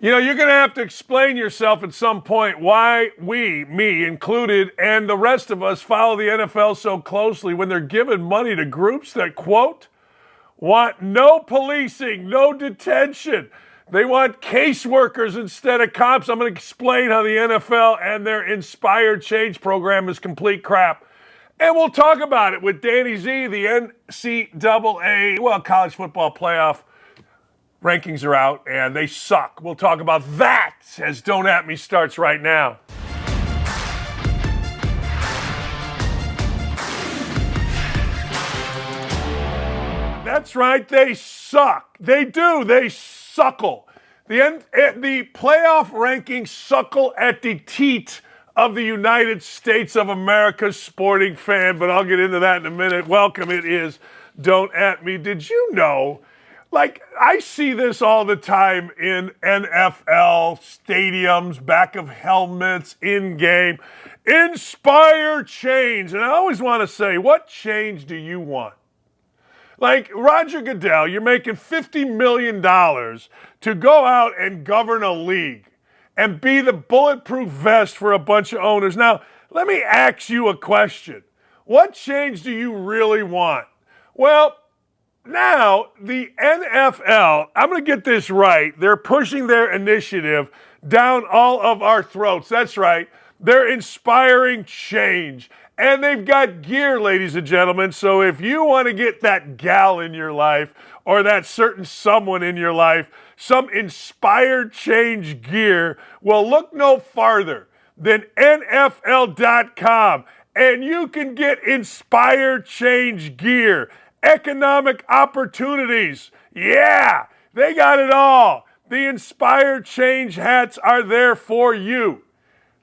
You know, you're going to have to explain yourself at some point why we, me included, and the rest of us follow the NFL so closely when they're giving money to groups that, quote, want no policing, no detention. They want caseworkers instead of cops. I'm going to explain how the NFL and their Inspired Change program is complete crap. And we'll talk about it with Danny Z, the NCAA, college football playoff rankings are out, and they suck. We'll talk about that as Don't At Me starts right now. That's right, they suck. They do. They suckle. The playoff rankings suckle at the teat of the United States of America's sporting fan, but I'll get into that in a minute. Welcome, it is Don't At Me. Did you know? I see this all the time in NFL stadiums, back of helmets, in-game. Inspire change. And I always want to say, what change do you want? Like Roger Goodell, you're making $50 million to go out and govern a league and be the bulletproof vest for a bunch of owners. Now, let me ask you a question. What change do you really want? Well, now, the NFL, I'm going to get this right. They're pushing their initiative down all of our throats. That's right. They're inspiring change. And they've got gear, ladies and gentlemen. So if you want to get that gal in your life or that certain someone in your life, some inspired change gear, well, look no farther than NFL.com. And you can get inspired change gear. Economic opportunities. Yeah, they got it all. The Inspired Change hats are there for you.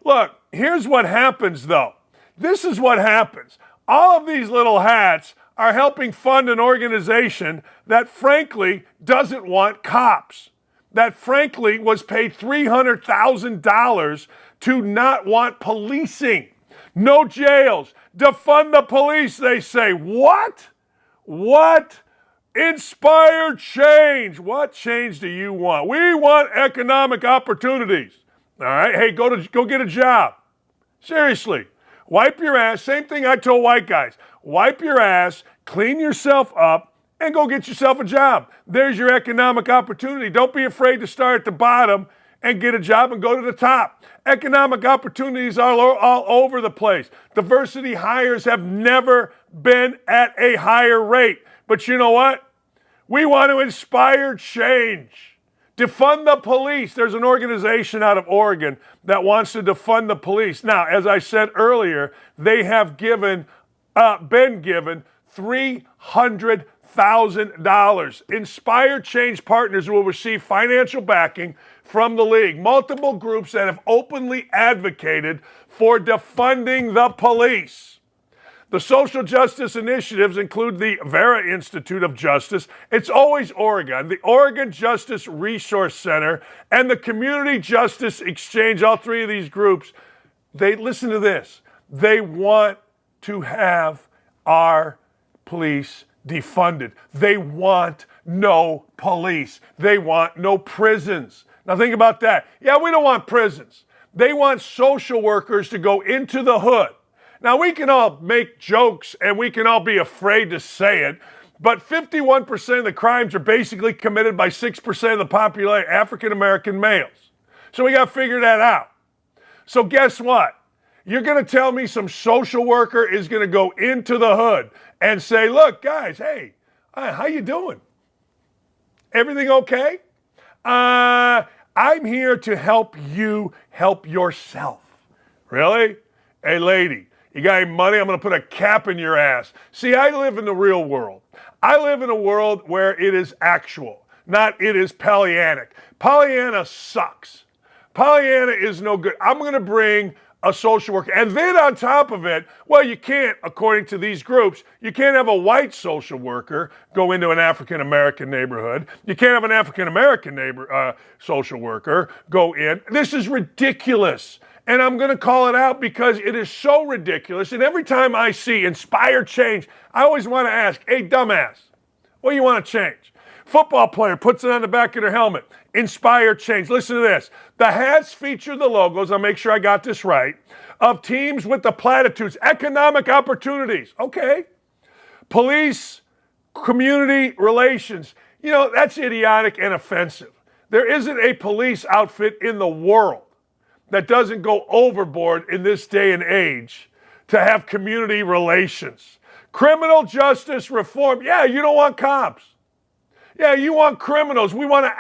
Look, here's what happens, though. This is what happens. All of these little hats are helping fund an organization that, frankly, doesn't want cops. That, frankly, was paid $300,000 to not want policing. No jails. Defund the police, they say. What? What? Inspired change. What change do you want? We want economic opportunities. All right? Hey, go get a job. Seriously. Wipe your ass. Same thing I told white guys. Wipe your ass, clean yourself up, and go get yourself a job. There's your economic opportunity. Don't be afraid to start at the bottom and get a job and go to the top. Economic opportunities are all over the place. Diversity hires have never been at a higher rate. But you know what? We want to inspire change. Defund the police. There's an organization out of Oregon that wants to defund the police. Now, as I said earlier, they have been given $300,000. Inspire Change partners will receive financial backing from the league. Multiple groups that have openly advocated for defunding the police. The social justice initiatives include the Vera Institute of Justice. It's always Oregon. The Oregon Justice Resource Center and the Community Justice Exchange. All three of these groups, listen to this. They want to have our police defunded. They want no police. They want no prisons. Now think about that. Yeah, we don't want prisons. They want social workers to go into the hood. Now, we can all make jokes and we can all be afraid to say it, but 51% of the crimes are basically committed by 6% of the population, African-American males. So we got to figure that out. So guess what? You're going to tell me some social worker is going to go into the hood and say, look, guys, hey, how you doing? Everything okay? I'm here to help you help yourself. Really? Hey, lady. You got any money? I'm going to put a cap in your ass. See, I live in the real world. I live in a world where it is actual, not it is Pollyannic. Pollyanna sucks. Pollyanna is no good. I'm going to bring a social worker. And then on top of it, well, you can't, according to these groups, you can't have a white social worker go into an African-American neighborhood. You can't have an African-American social worker go in. This is ridiculous. And I'm going to call it out because it is so ridiculous. And every time I see inspired change, I always want to ask, hey, dumbass, what do you want to change? Football player puts it on the back of their helmet. Inspire change. Listen to this. The hats feature the logos, I'll make sure I got this right, of teams with the platitudes. Economic opportunities. Okay. Police, community relations. You know, that's idiotic and offensive. There isn't a police outfit in the world that doesn't go overboard in this day and age to have community relations. Criminal justice reform. Yeah, you don't want cops. Yeah, you want criminals. We want to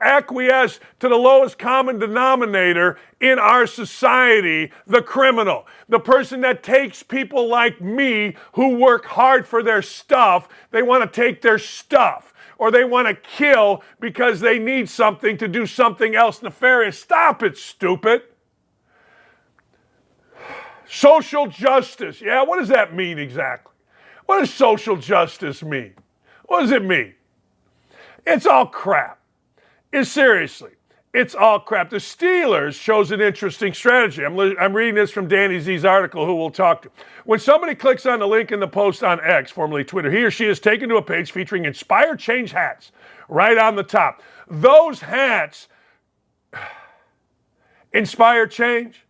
acquiesce to the lowest common denominator in our society, the criminal. The person that takes people like me who work hard for their stuff, they want to take their stuff. Or they want to kill because they need something to do something else nefarious. Stop it, stupid. Social justice. Yeah, what does that mean exactly? What does social justice mean? What does it mean? It's all crap. Seriously, it's all crap. The Steelers chose an interesting strategy. I'm reading this from Danny Z's article, who we'll talk to. When somebody clicks on the link in the post on X, formerly Twitter, he or she is taken to a page featuring Inspire Change hats right on the top. Those hats inspire change,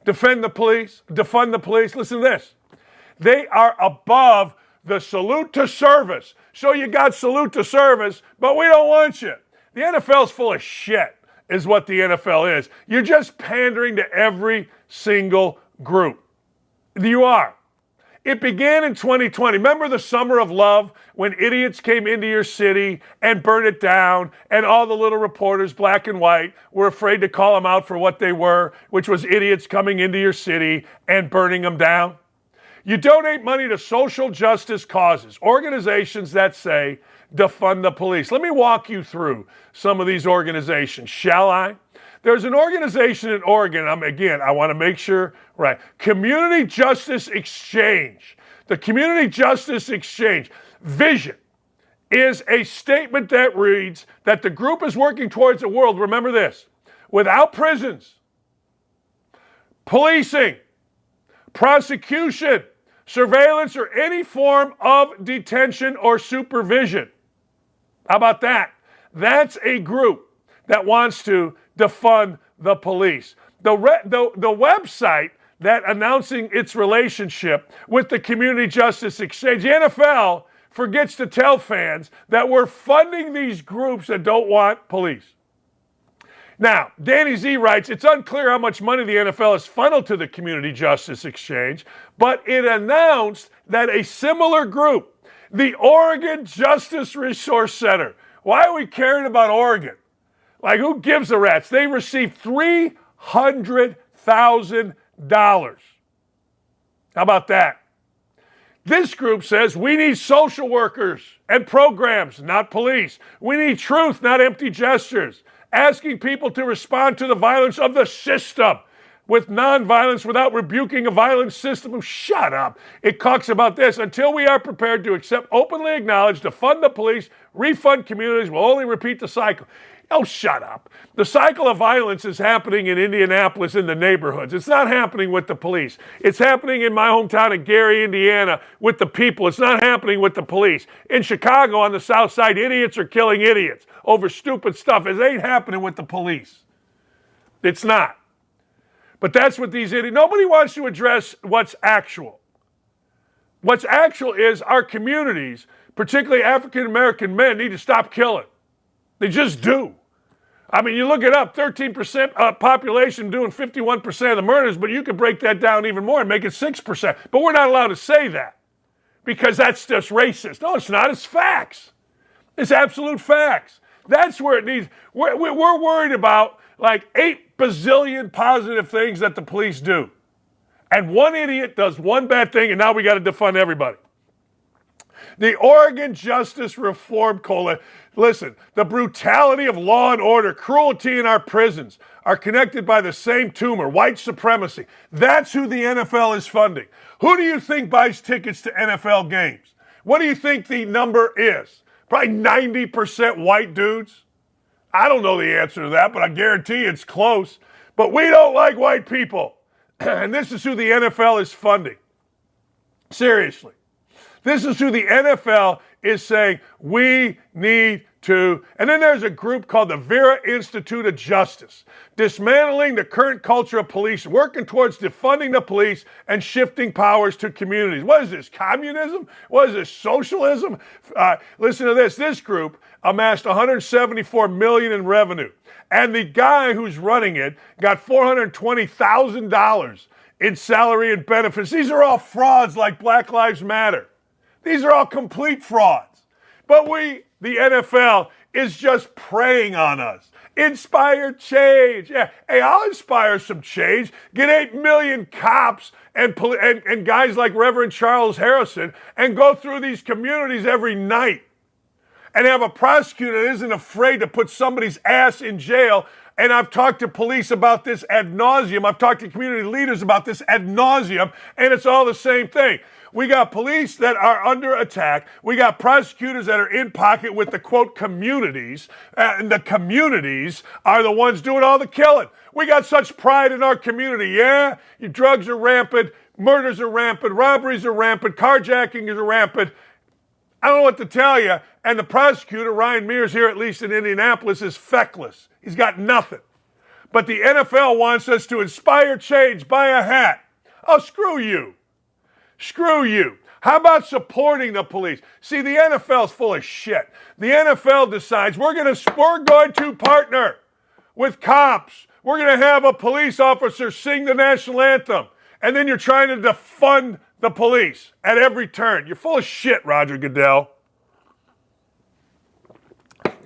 defund the police. Listen to this. They are above the salute to service. So you got salute to service, but we don't want you. The NFL's full of shit, is what the NFL is. You're just pandering to every single group. You are. It began in 2020. Remember the summer of love when idiots came into your city and burned it down, and all the little reporters, black and white, were afraid to call them out for what they were, which was idiots coming into your city and burning them down? You donate money to social justice causes, organizations that say, defund the police. Let me walk you through some of these organizations, shall I? There's an organization in Oregon, I want to make sure, right, Community Justice Exchange. The Community Justice Exchange vision is a statement that reads that the group is working towards a world, remember this, without prisons, policing, prosecution, surveillance, or any form of detention or supervision. How about that? That's a group that wants to defund the police. The website that announcing its relationship with the Community Justice Exchange, the NFL forgets to tell fans that we're funding these groups that don't want police. Now, Danny Z writes, it's unclear how much money the NFL has funneled to the Community Justice Exchange, but it announced that a similar group, the Oregon Justice Resource Center, why are we caring about Oregon? Like, who gives a rat's? They received $300,000. How about that? This group says we need social workers and programs, not police. We need truth, not empty gestures. Asking people to respond to the violence of the system with nonviolence without rebuking a violent system. Oh, shut up. It talks about this. Until we are prepared to accept, openly acknowledge, defund the police, refund communities, we'll only repeat the cycle. Oh, shut up. The cycle of violence is happening in Indianapolis in the neighborhoods. It's not happening with the police. It's happening in my hometown of Gary, Indiana, with the people. It's not happening with the police. In Chicago on the south side, idiots are killing idiots over stupid stuff. It ain't happening with the police. It's not. But that's what these idiots... Nobody wants to address what's actual. What's actual is our communities, particularly African-American men, need to stop killing. They just do. I mean, you look it up, 13% population doing 51% of the murders, but you could break that down even more and make it 6%. But we're not allowed to say that because that's just racist. No, it's not. It's facts. It's absolute facts. That's where it needs. We're worried about like 8 bazillion positive things that the police do. And one idiot does one bad thing, and now we got to defund everybody. The Oregon Justice Reform Coalition. Listen, the brutality of law and order, cruelty in our prisons are connected by the same tumor, white supremacy. That's who the NFL is funding. Who do you think buys tickets to NFL games? What do you think the number is? Probably 90% white dudes. I don't know the answer to that, but I guarantee it's close. But we don't like white people. And this is who the NFL is funding. Seriously. This is who the NFL is saying we need to, and then there's a group called the Vera Institute of Justice, dismantling the current culture of police, working towards defunding the police and shifting powers to communities. What is this, communism? What is this, socialism? Listen to this. This group amassed $174 million in revenue, and the guy who's running it got $420,000 in salary and benefits. These are all frauds like Black Lives Matter. These are all complete frauds. But the NFL, is just preying on us. Inspire change. Yeah. Hey, I'll inspire some change. Get 8 million cops and guys like Reverend Charles Harrison and go through these communities every night and have a prosecutor that isn't afraid to put somebody's ass in jail. And I've talked to police about this ad nauseum. I've talked to community leaders about this ad nauseum, and it's all the same thing. We got police that are under attack. We got prosecutors that are in pocket with the, quote, communities. And the communities are the ones doing all the killing. We got such pride in our community. Yeah, your drugs are rampant. Murders are rampant. Robberies are rampant. Carjacking is rampant. I don't know what to tell you. And the prosecutor, Ryan Mears, here at least in Indianapolis, is feckless. He's got nothing. But the NFL wants us to inspire change. Buy a hat. Oh, screw you. Screw you. How about supporting the police? See, the NFL's full of shit. The NFL decides we're going to partner with cops. We're going to have a police officer sing the national anthem. And then you're trying to defund the police at every turn. You're full of shit, Roger Goodell.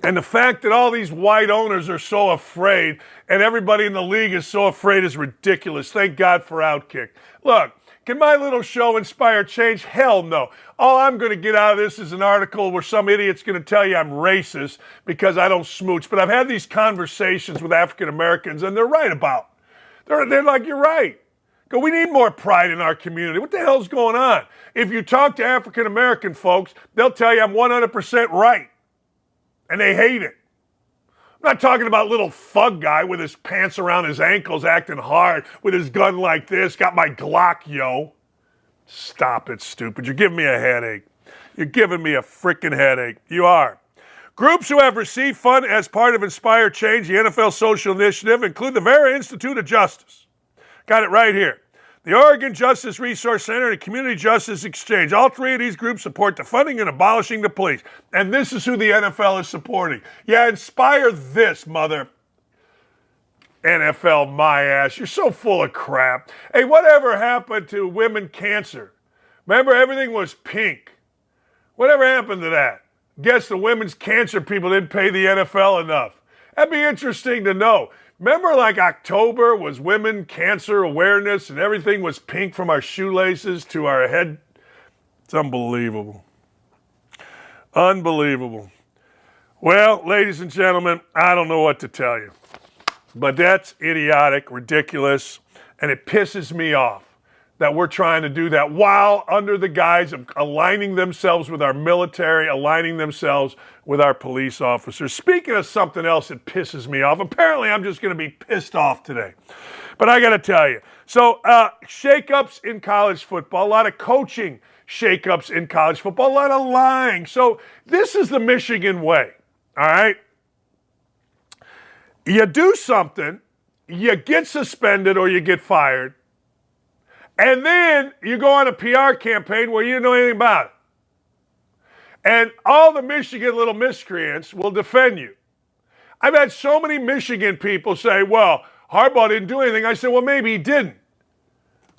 And the fact that all these white owners are so afraid and everybody in the league is so afraid is ridiculous. Thank God for OutKick. Look, can my little show inspire change? Hell no. All I'm going to get out of this is an article where some idiot's going to tell you I'm racist because I don't smooch. But I've had these conversations with African Americans, and they're right about. They're like, you're right. Go, we need more pride in our community. What the hell's going on? If you talk to African American folks, they'll tell you I'm 100% right. And they hate it. I'm not talking about little thug guy with his pants around his ankles acting hard with his gun like this. Got my Glock, yo. Stop it, stupid. You're giving me a headache. You're giving me a freaking headache. You are. Groups who have received fund as part of Inspire Change, the NFL Social Initiative, include the Vera Institute of Justice. Got it right here. The Oregon Justice Resource Center and Community Justice Exchange. All three of these groups support the funding and abolishing the police. And this is who the NFL is supporting. Yeah, inspire this, mother. NFL, my ass. You're so full of crap. Hey, whatever happened to women cancer? Remember, everything was pink. Whatever happened to that? Guess the women's cancer people didn't pay the NFL enough. That'd be interesting to know. Remember, like October was Women Cancer Awareness and everything was pink from our shoelaces to our head? It's unbelievable. Unbelievable. Well, ladies and gentlemen, I don't know what to tell you. But that's idiotic, ridiculous, and it pisses me off that we're trying to do that while under the guise of aligning themselves with our military, aligning themselves with our police officers. Speaking of something else that pisses me off, apparently I'm just going to be pissed off today. But I got to tell you. So, shakeups in college football, a lot of coaching shakeups in college football, a lot of lying. So this is the Michigan way, all right? You do something, you get suspended or you get fired, and then you go on a PR campaign where you don't know anything about it. And all the Michigan little miscreants will defend you. I've had so many Michigan people say, well, Harbaugh didn't do anything. I said, well, maybe he didn't.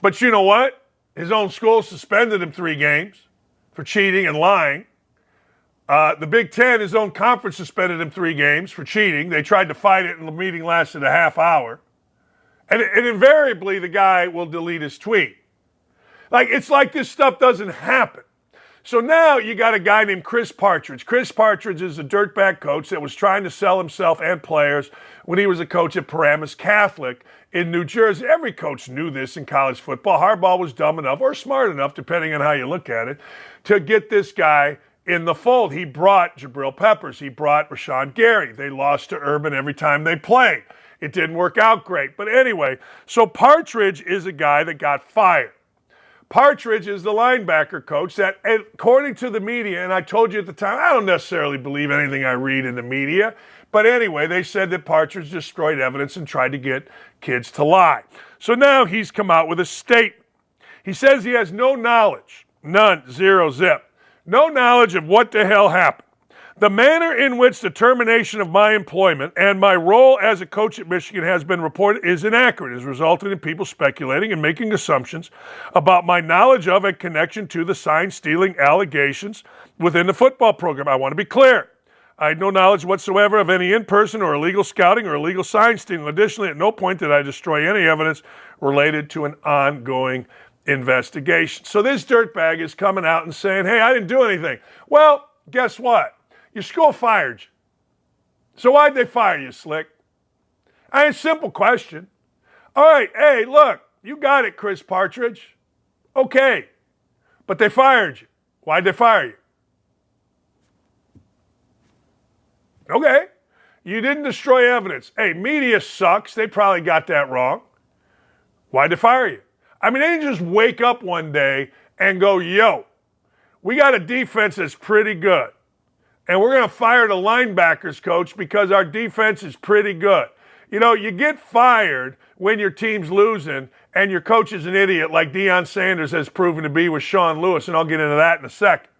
But you know what? His own school suspended him 3 games for cheating and lying. The Big Ten, his own conference, suspended him 3 games for cheating. They tried to fight it, and the meeting lasted a half hour. And invariably, the guy will delete his tweet. It's like this stuff doesn't happen. So now you got a guy named Chris Partridge. Chris Partridge is a dirtbag coach that was trying to sell himself and players when he was a coach at Paramus Catholic in New Jersey. Every coach knew this in college football. Harbaugh was dumb enough or smart enough, depending on how you look at it, to get this guy in the fold. He brought Jabril Peppers. He brought Rashawn Gary. They lost to Urban every time they played. It didn't work out great. But anyway, so Partridge is a guy that got fired. Partridge is the linebacker coach that, according to the media, and I told you at the time, I don't necessarily believe anything I read in the media, but anyway, they said that Partridge destroyed evidence and tried to get kids to lie. So now he's come out with a statement. He says he has no knowledge, none, zero, zip, no knowledge of what the hell happened. The manner in which the termination of my employment and my role as a coach at Michigan has been reported is inaccurate. It has resulted in people speculating and making assumptions about my knowledge of and connection to the sign-stealing allegations within the football program. I want to be clear. I had no knowledge whatsoever of any in-person or illegal scouting or illegal sign stealing. Additionally, at no point did I destroy any evidence related to an ongoing investigation. So this dirtbag is coming out and saying, hey, I didn't do anything. Well, guess what? Your school fired you. So why'd they fire you, Slick? Simple question. All right, hey, look, you got it, Chris Partridge. Okay, but they fired you. Why'd they fire you? Okay, you didn't destroy evidence. Hey, media sucks. They probably got that wrong. Why'd they fire you? They didn't just wake up one day and go, yo, we got a defense that's pretty good. And we're going to fire the linebackers coach because our defense is pretty good. You know, you get fired when your team's losing and your coach is an idiot like Deion Sanders has proven to be with Sean Lewis, and I'll get into that in a second.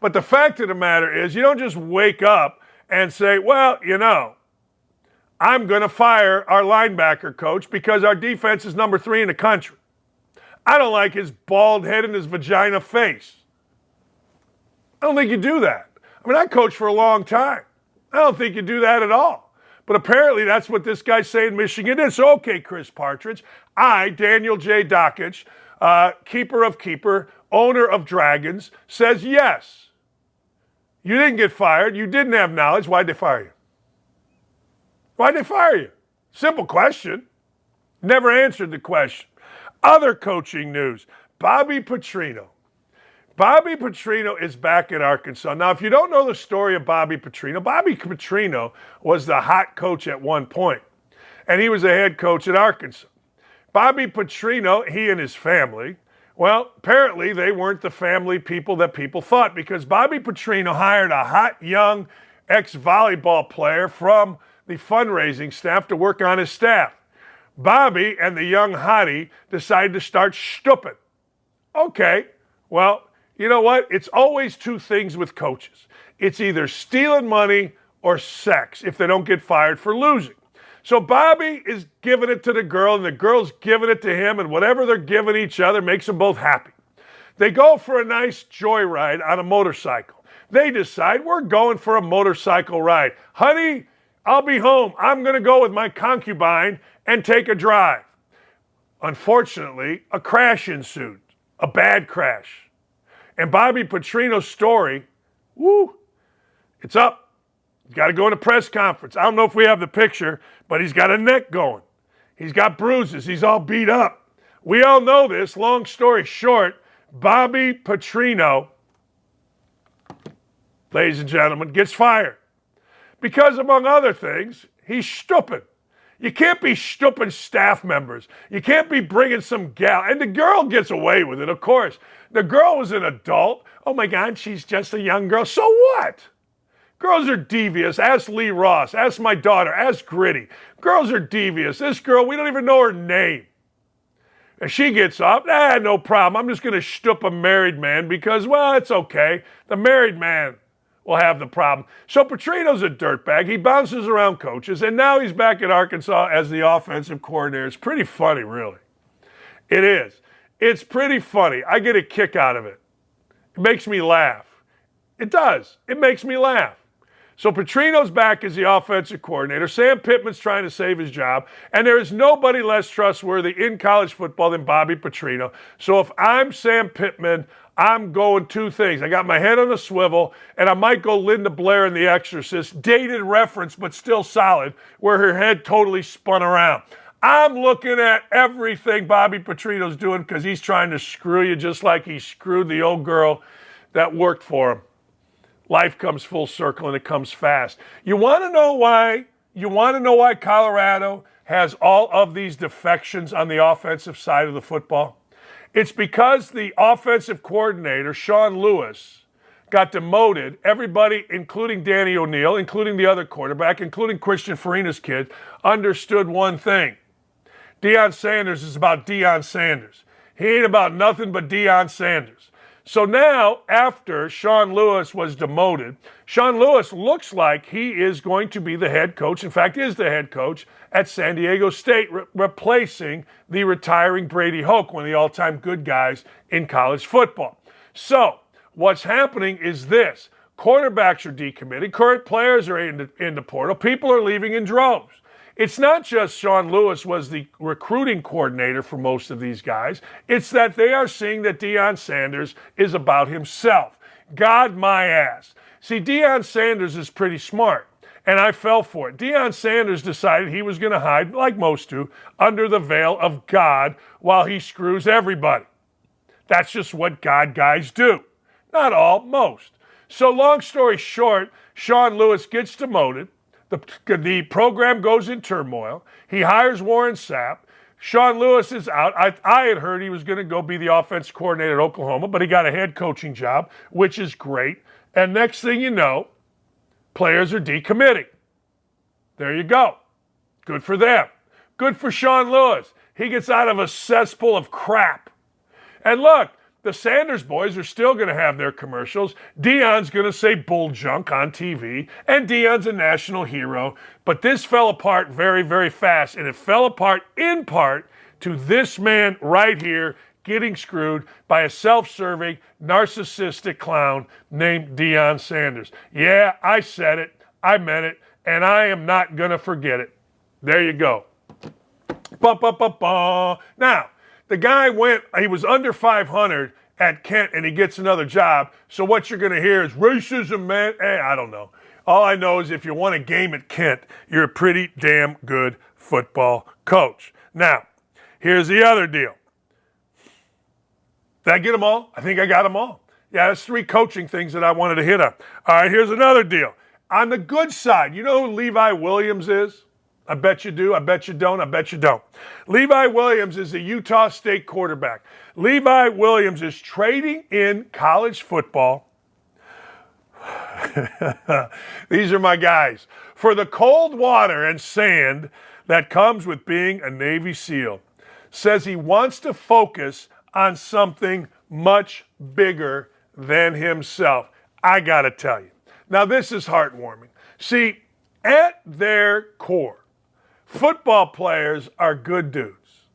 But the fact of the matter is you don't just wake up and say, well, you know, I'm going to fire our linebacker coach because our defense is number 3 in the country. I don't like his bald head and his vagina face. I don't think you do that. I coached for a long time. I don't think you do that at all. But apparently that's what this guy's saying Michigan is. So, okay, Chris Partridge, I, Daniel J. Dakich, keeper of keeper, owner of Dragons, says yes. You didn't get fired. You didn't have knowledge. Why'd they fire you? Why'd they fire you? Simple question. Never answered the question. Other coaching news. Bobby Petrino. Bobby Petrino is back at Arkansas. Now, if you don't know the story of Bobby Petrino was the hot coach at one point, and he was a head coach at Arkansas. Bobby Petrino, he and his family, well, apparently they weren't the family people that people thought, because Bobby Petrino hired a hot, young ex-volleyball player from the fundraising staff to work on his staff. Bobby and the young hottie decided to start stooping. Okay, well, you know what? It's always two things with coaches. It's either stealing money or sex if they don't get fired for losing. So Bobby is giving it to the girl, and the girl's giving it to him, and whatever they're giving each other makes them both happy. They go for a nice joyride on a motorcycle. They decide, we're going for a motorcycle ride. Honey, I'll be home. I'm going to go with my concubine and take a drive. Unfortunately, a crash ensued, a bad crash. And Bobby Petrino's story, it's up. He's got to go in a press conference. I don't know if we have the picture, but he's got a neck going. He's got bruises. He's all beat up. We all know this. Long story short, Bobby Petrino, ladies and gentlemen, gets fired. Because, among other things, he's stupid. You can't be stupid staff members. You can't be bringing some gal. And the girl gets away with it, of course. The girl was an adult. Oh, my God, she's just a young girl. So what? Girls are devious. Ask Lee Ross. Ask my daughter. Ask Gritty. Girls are devious. This girl, we don't even know her name. And she gets up. No problem. I'm just going to shtup a married man because, well, it's okay. The married man will have the problem. So Petrino's a dirtbag. He bounces around coaches, and now he's back at Arkansas as the offensive coordinator. It's pretty funny, really. It is. It's pretty funny. I get a kick out of it. It makes me laugh. It does. It makes me laugh. So Petrino's back as the offensive coordinator. Sam Pittman's trying to save his job, and there is nobody less trustworthy in college football than Bobby Petrino. So if I'm Sam Pittman, I'm going two things. I got my head on a swivel, and I might go Linda Blair in The Exorcist, dated reference, but still solid, where her head totally spun around. I'm looking at everything Bobby Petrino's doing because he's trying to screw you just like he screwed the old girl that worked for him. Life comes full circle, and it comes fast. You want to know why? You want to know why Colorado has all of these defections on the offensive side of the football? It's because the offensive coordinator, Sean Lewis, got demoted. Everybody, including Danny O'Neil, including the other quarterback, including Christian Farina's kid, understood one thing. Deion Sanders is about Deion Sanders. He ain't about nothing but Deion Sanders. So now, after Sean Lewis was demoted, Sean Lewis looks like he is going to be the head coach, in fact, is the head coach at San Diego State, replacing the retiring Brady Hoke, one of the all-time good guys in college football. So, what's happening is this. Quarterbacks are decommitted. Current players are in the portal. People are leaving in droves. It's not just Sean Lewis was the recruiting coordinator for most of these guys. It's that they are seeing that Deion Sanders is about himself. God, my ass. See, Deion Sanders is pretty smart, and I fell for it. Deion Sanders decided he was going to hide, like most do, under the veil of God while he screws everybody. That's just what God guys do. Not all, most. So long story short, Sean Lewis gets demoted. The program goes in turmoil. He hires Warren Sapp. Sean Lewis is out. I had heard he was going to go be the offense coordinator at Oklahoma, but he got a head coaching job, which is great. And next thing you know, players are decommitting. There you go. Good for them. Good for Sean Lewis. He gets out of a cesspool of crap. And look, the Sanders boys are still going to have their commercials. Deion's going to say bull junk on TV, and Deion's a national hero. But this fell apart very, very fast, and it fell apart in part to this man right here getting screwed by a self-serving, narcissistic clown named Deion Sanders. Yeah, I said it, I meant it, and I am not going to forget it. There you go. Now, the guy he was under 500 at Kent, and he gets another job. So what you're going to hear is racism, man. I don't know. All I know is if you won a game at Kent, you're a pretty damn good football coach. Now, here's the other deal. Did I get them all? I think I got them all. Yeah, that's 3 coaching things that I wanted to hit on. All right, here's another deal. On the good side, you know who Levi Williams is? I bet you do. I bet you don't. I bet you don't. Levi Williams is a Utah State quarterback. Levi Williams is trading in college football. These are my guys. For the cold water and sand that comes with being a Navy SEAL. Says he wants to focus on something much bigger than himself. I got to tell you. Now, this is heartwarming. See, at their core, football players are good dudes.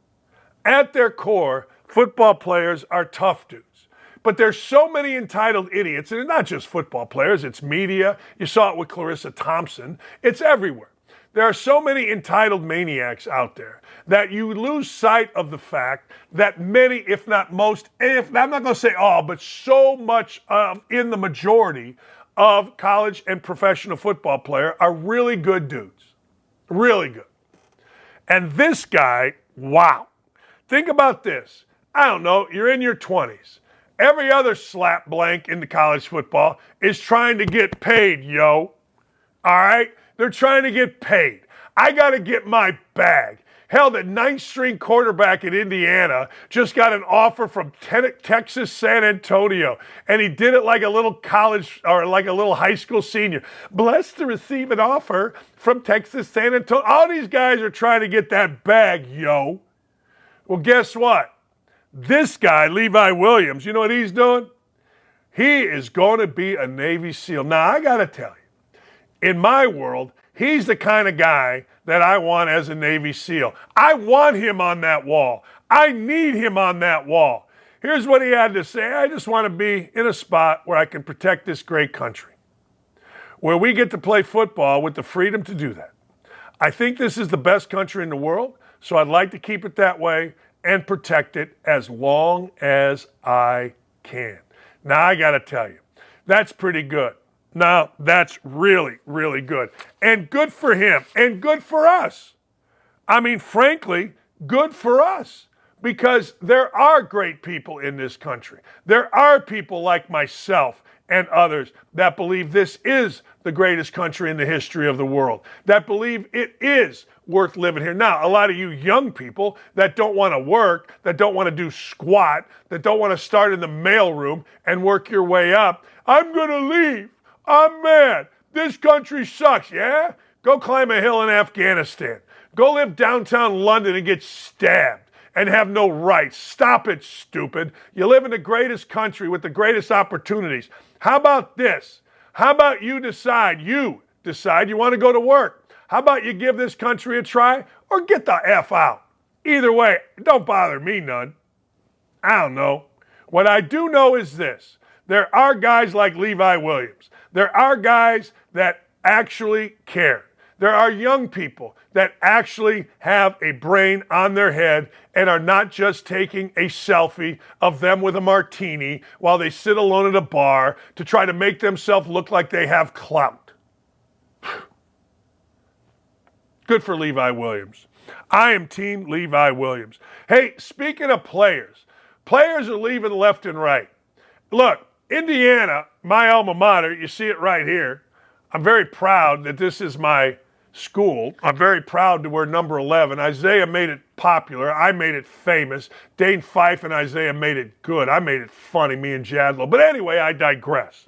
At their core, football players are tough dudes. But there's so many entitled idiots, and it's not just football players, it's media. You saw it with Clarissa Thompson. It's everywhere. There are so many entitled maniacs out there that you lose sight of the fact that many, if not most, I'm not going to say all, but so much in the majority of college and professional football player are really good dudes. Really good. And this guy, wow. Think about this. I don't know, you're in your 20s. Every other slap blank into college football is trying to get paid, yo. All right? They're trying to get paid. I got to get my bag. Hell, the 9th string quarterback in Indiana just got an offer from Texas San Antonio, and he did it like a little college or like a little high school senior. Blessed to receive an offer from Texas San Antonio. All these guys are trying to get that bag, yo. Well, guess what? This guy, Levi Williams, you know what he's doing? He is going to be a Navy SEAL. Now, I got to tell you, in my world, he's the kind of guy that I want as a Navy SEAL. I want him on that wall. I need him on that wall. Here's what he had to say. I just want to be in a spot where I can protect this great country, where we get to play football with the freedom to do that. I think this is the best country in the world, so I'd like to keep it that way and protect it as long as I can. Now, I got to tell you, that's pretty good. Now, that's really, really good. And good for him. And good for us. I mean, frankly, good for us. Because there are great people in this country. There are people like myself and others that believe this is the greatest country in the history of the world. That believe it is worth living here. Now, a lot of you young people that don't want to work, that don't want to do squat, that don't want to start in the mailroom and work your way up, I'm going to leave. I'm mad. This country sucks. Yeah? Go climb a hill in Afghanistan. Go live downtown London and get stabbed and have no rights. Stop it, stupid. You live in the greatest country with the greatest opportunities. How about this? How about you decide you want to go to work? How about you give this country a try or get the F out? Either way, don't bother me none. I don't know. What I do know is this. There are guys like Levi Williams. There are guys that actually care. There are young people that actually have a brain on their head and are not just taking a selfie of them with a martini while they sit alone at a bar to try to make themselves look like they have clout. Good for Levi Williams. I am team Levi Williams. Hey, speaking of players are leaving left and right. Look, Indiana, my alma mater, you see it right here. I'm very proud that this is my school. I'm very proud to wear number 11. Isaiah made it popular. I made it famous. Dane Fife and Isaiah made it good. I made it funny, me and Jadlow. But anyway, I digress.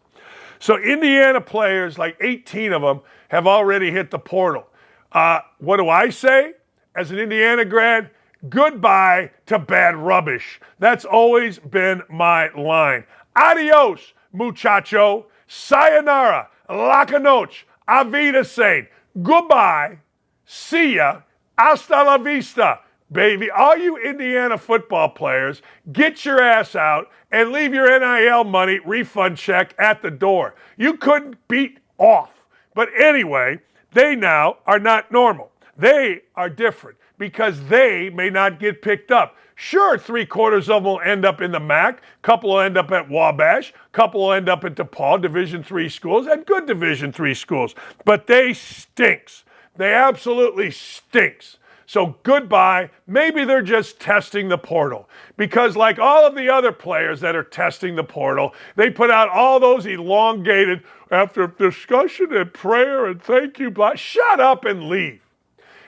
So Indiana players, like 18 of them, have already hit the portal. What do I say as an Indiana grad? Goodbye to bad rubbish. That's always been my line. Adios, muchacho. Sayonara. La noche. Avida Saint. Goodbye. See ya. Hasta la vista, baby. All you Indiana football players, get your ass out and leave your NIL money refund check at the door. You couldn't beat off. But anyway, they now are not normal. They are different because they may not get picked up. Sure, 3/4 of them will end up in the MAC, couple will end up at Wabash, couple will end up at DePaul, Division III schools, and good Division III schools. But they stinks. They absolutely stinks. So goodbye. Maybe they're just testing the portal. Because like all of the other players that are testing the portal, they put out all those elongated, after discussion and prayer and thank you, blah. Shut up and leave.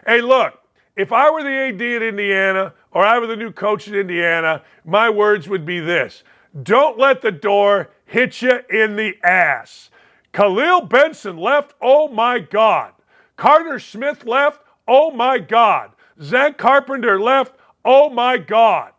Hey, look. If I were the AD at Indiana or I were the new coach at Indiana, my words would be this. Don't let the door hit you in the ass. Khalil Benson left, oh my God. Carter Smith left, oh my God. Zach Carpenter left, oh my God.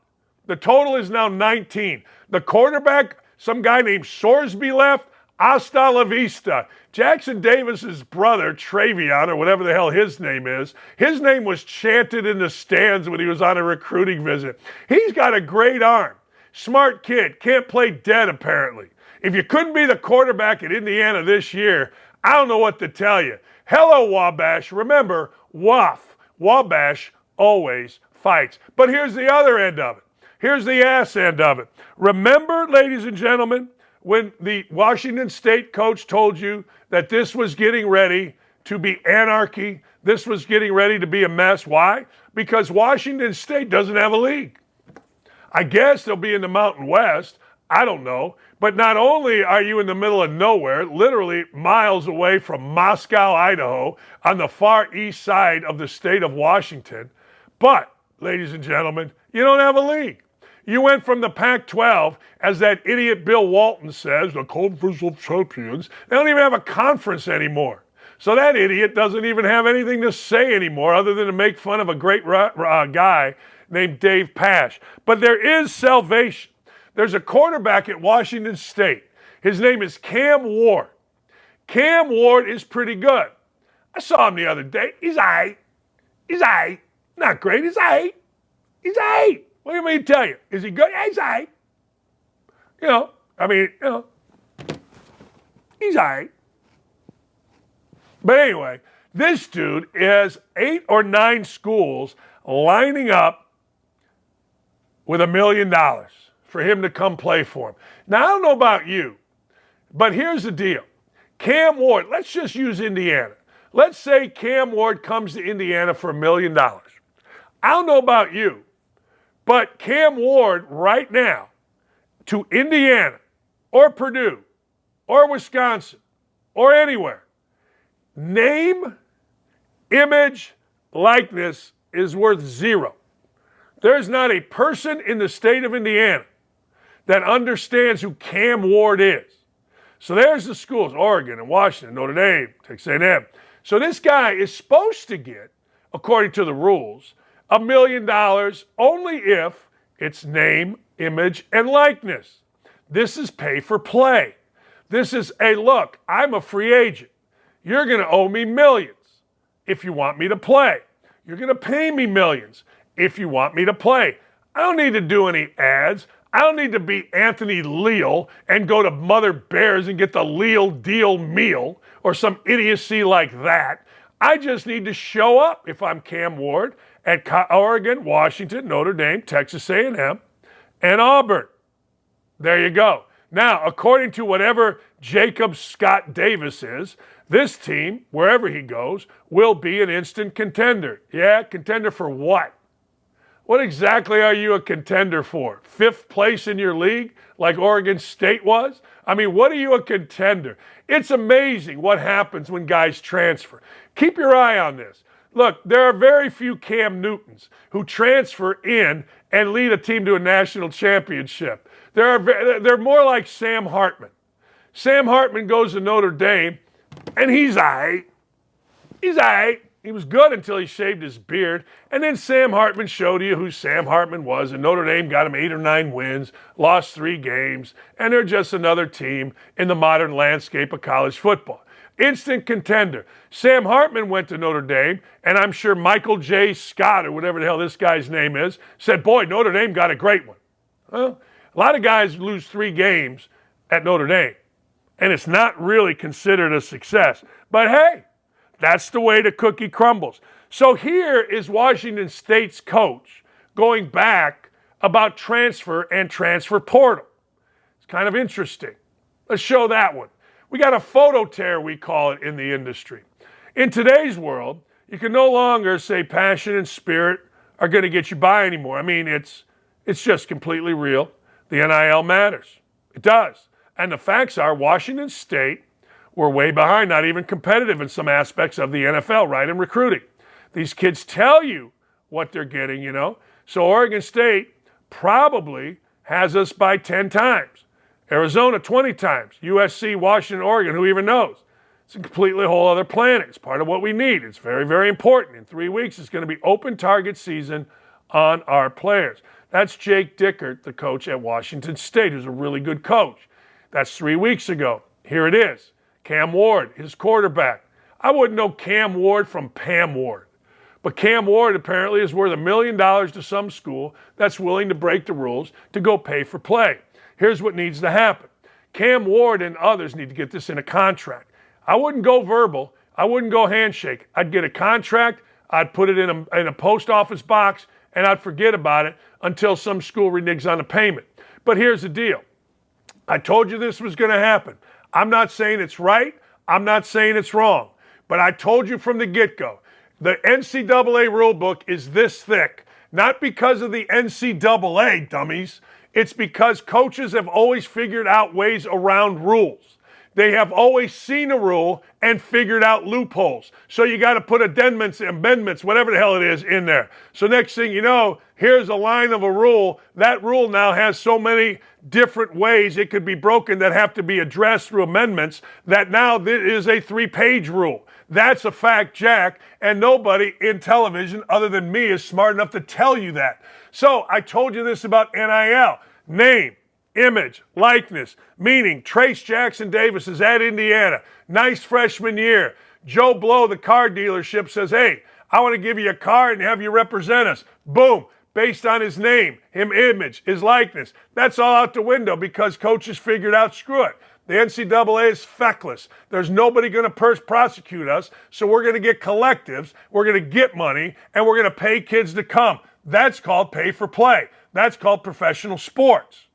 The total is now 19. The quarterback, some guy named Sorsby left, hasta la vista. Jackson Davis's brother, Travion, or whatever the hell his name is, his name was chanted in the stands when he was on a recruiting visit. He's got a great arm. Smart kid. Can't play dead, apparently. If you couldn't be the quarterback at Indiana this year, I don't know what to tell you. Hello, Wabash. Remember, Wabash always fights. But here's the other end of it. Here's the ass end of it. Remember, ladies and gentlemen, when the Washington State coach told you that this was getting ready to be anarchy, this was getting ready to be a mess. Why? Because Washington State doesn't have a league. I guess they'll be in the Mountain West. I don't know. But not only are you in the middle of nowhere, literally miles away from Moscow, Idaho, on the far east side of the state of Washington, but, ladies and gentlemen, you don't have a league. You went from the Pac-12, as that idiot Bill Walton says, the Conference of Champions. They don't even have a conference anymore. So that idiot doesn't even have anything to say anymore other than to make fun of a great guy named Dave Pasch. But there is salvation. There's a quarterback at Washington State. His name is Cam Ward. Cam Ward is pretty good. I saw him the other day. He's all right. He's all right. Not great. He's all right. He's all right. What do you mean to tell you? Is he good? Yeah, he's all right. He's all right. But anyway, this dude has 8 or 9 schools lining up with $1 million for him to come play for him. Now, I don't know about you, but here's the deal. Cam Ward, let's just use Indiana. Let's say Cam Ward comes to Indiana for $1 million. I don't know about you, but Cam Ward right now to Indiana or Purdue or Wisconsin or anywhere, name, image, likeness is worth zero. There's not a person in the state of Indiana that understands who Cam Ward is. So there's the schools, Oregon and Washington, Notre Dame, Texas A&M. So this guy is supposed to get, according to the rules, $1 million only if it's name, image, and likeness. This is pay for play. This is, hey, look, I'm a free agent. You're going to owe me millions if you want me to play. You're going to pay me millions if you want me to play. I don't need to do any ads. I don't need to be Anthony Leal and go to Mother Bears and get the Leal deal meal or some idiocy like that. I just need to show up if I'm Cam Ward at Oregon, Washington, Notre Dame, Texas A&M, and Auburn. There you go. Now, according to whatever Jacob Scott Davis is, this team, wherever he goes, will be an instant contender. Yeah, contender for what? What exactly are you a contender for? 5th place in your league, like Oregon State was? I mean, what are you a contender? It's amazing what happens when guys transfer. Keep your eye on this. Look, there are very few Cam Newtons who transfer in and lead a team to a national championship. They're more like Sam Hartman. Sam Hartman goes to Notre Dame, and he's all right. He's all right. He was good until he shaved his beard. And then Sam Hartman showed you who Sam Hartman was, and Notre Dame got him 8 or 9 wins, lost 3 games, and they're just another team in the modern landscape of college football. Instant contender. Sam Hartman went to Notre Dame, and I'm sure Michael J. Scott, or whatever the hell this guy's name is, said, boy, Notre Dame got a great one. Well, a lot of guys lose 3 games at Notre Dame, and it's not really considered a success. But hey, that's the way the cookie crumbles. So here is Washington State's coach going back about transfer and transfer portal. It's kind of interesting. Let's show that one. We got a photo tear, we call it in the industry. In today's world, you can no longer say passion and spirit are going to get you by anymore. I mean, it's just completely real. The NIL matters. It does. And the facts are Washington State were way behind, not even competitive in some aspects of the NFL, right, in recruiting. These kids tell you what they're getting, you know. So Oregon State probably has us by 10 times. Arizona 20 times. USC, Washington, Oregon, who even knows? It's a completely whole other planet. It's part of what we need. It's very, very important. In 3 weeks, it's going to be open target season on our players. That's Jake Dickert, the coach at Washington State, who's a really good coach. That's 3 weeks ago. Here it is. Cam Ward, his quarterback. I wouldn't know Cam Ward from Pam Ward. But Cam Ward apparently is worth $1 million to some school that's willing to break the rules to go pay for play. Here's what needs to happen. Cam Ward and others need to get this in a contract. I wouldn't go verbal. I wouldn't go handshake. I'd get a contract. I'd put it in a post office box, and I'd forget about it until some school reneges on the payment. But here's the deal. I told you this was going to happen. I'm not saying it's right. I'm not saying it's wrong. But I told you from the get-go, the NCAA rulebook is this thick. Not because of the NCAA, dummies. It's because coaches have always figured out ways around rules. They have always seen a rule and figured out loopholes. So you got to put amendments, whatever the hell it is, in there. So next thing you know, here's a line of a rule. That rule now has so many different ways it could be broken that have to be addressed through amendments that now this is a 3-page rule. That's a fact, Jack, and nobody in television other than me is smart enough to tell you that. So I told you this about NIL. Name, image, likeness, meaning Trace Jackson Davis is at Indiana. Nice freshman year. Joe Blow, the car dealership, says, hey, I want to give you a car and have you represent us. Boom. Based on his name, his image, his likeness. That's all out the window because coaches figured out, screw it. The NCAA is feckless. There's nobody going to prosecute us, so we're going to get collectives, we're going to get money, and we're going to pay kids to come. That's called pay for play. That's called professional sports.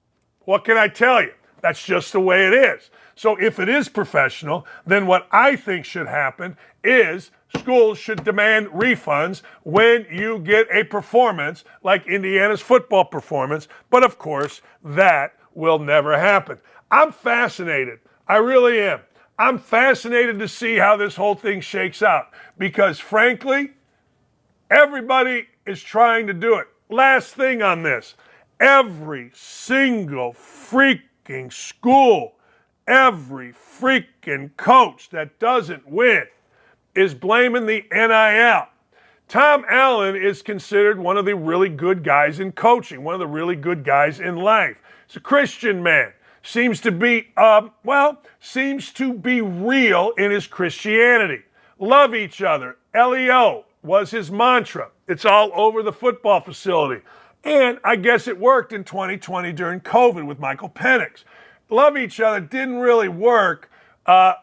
What can I tell you? That's just the way it is. So if it is professional, then what I think should happen is schools should demand refunds when you get a performance like Indiana's football performance. But of course, that will never happen. I'm fascinated. I really am. I'm fascinated to see how this whole thing shakes out because frankly, Everybody is trying to do it. Last thing on this. Every single freaking school, every freaking coach that doesn't win is blaming the NIL. Tom Allen is considered one of the really good guys in coaching, one of the really good guys in life. He's a Christian man. Seems to be real in his Christianity. Love each other. LEO was his mantra. It's all over the football facility. And I guess it worked in 2020 during COVID with Michael Penix. Love each other didn't really work. It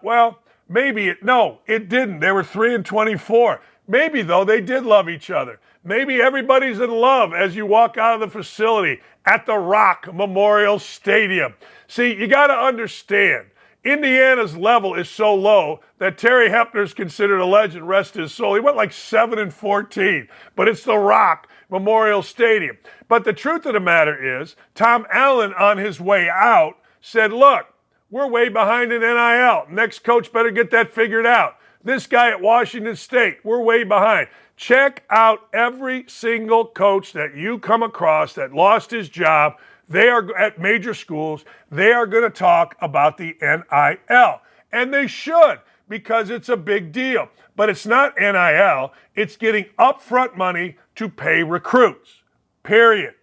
didn't. They were 3-24. Maybe, though, they did love each other. Maybe everybody's in love as you walk out of the facility at the Rock Memorial Stadium. See, you got to understand, Indiana's level is so low that Terry Hepner's considered a legend, rest his soul. He went like 7-14, but it's the Rock Memorial Stadium. But the truth of the matter is, Tom Allen on his way out said, look, we're way behind in NIL. Next coach better get that figured out. This guy at Washington State, we're way behind. Check out every single coach that you come across that lost his job. They are at major schools. They are going to talk about the NIL. And they should, because it's a big deal. But it's not NIL. It's getting upfront money to pay recruits. Period.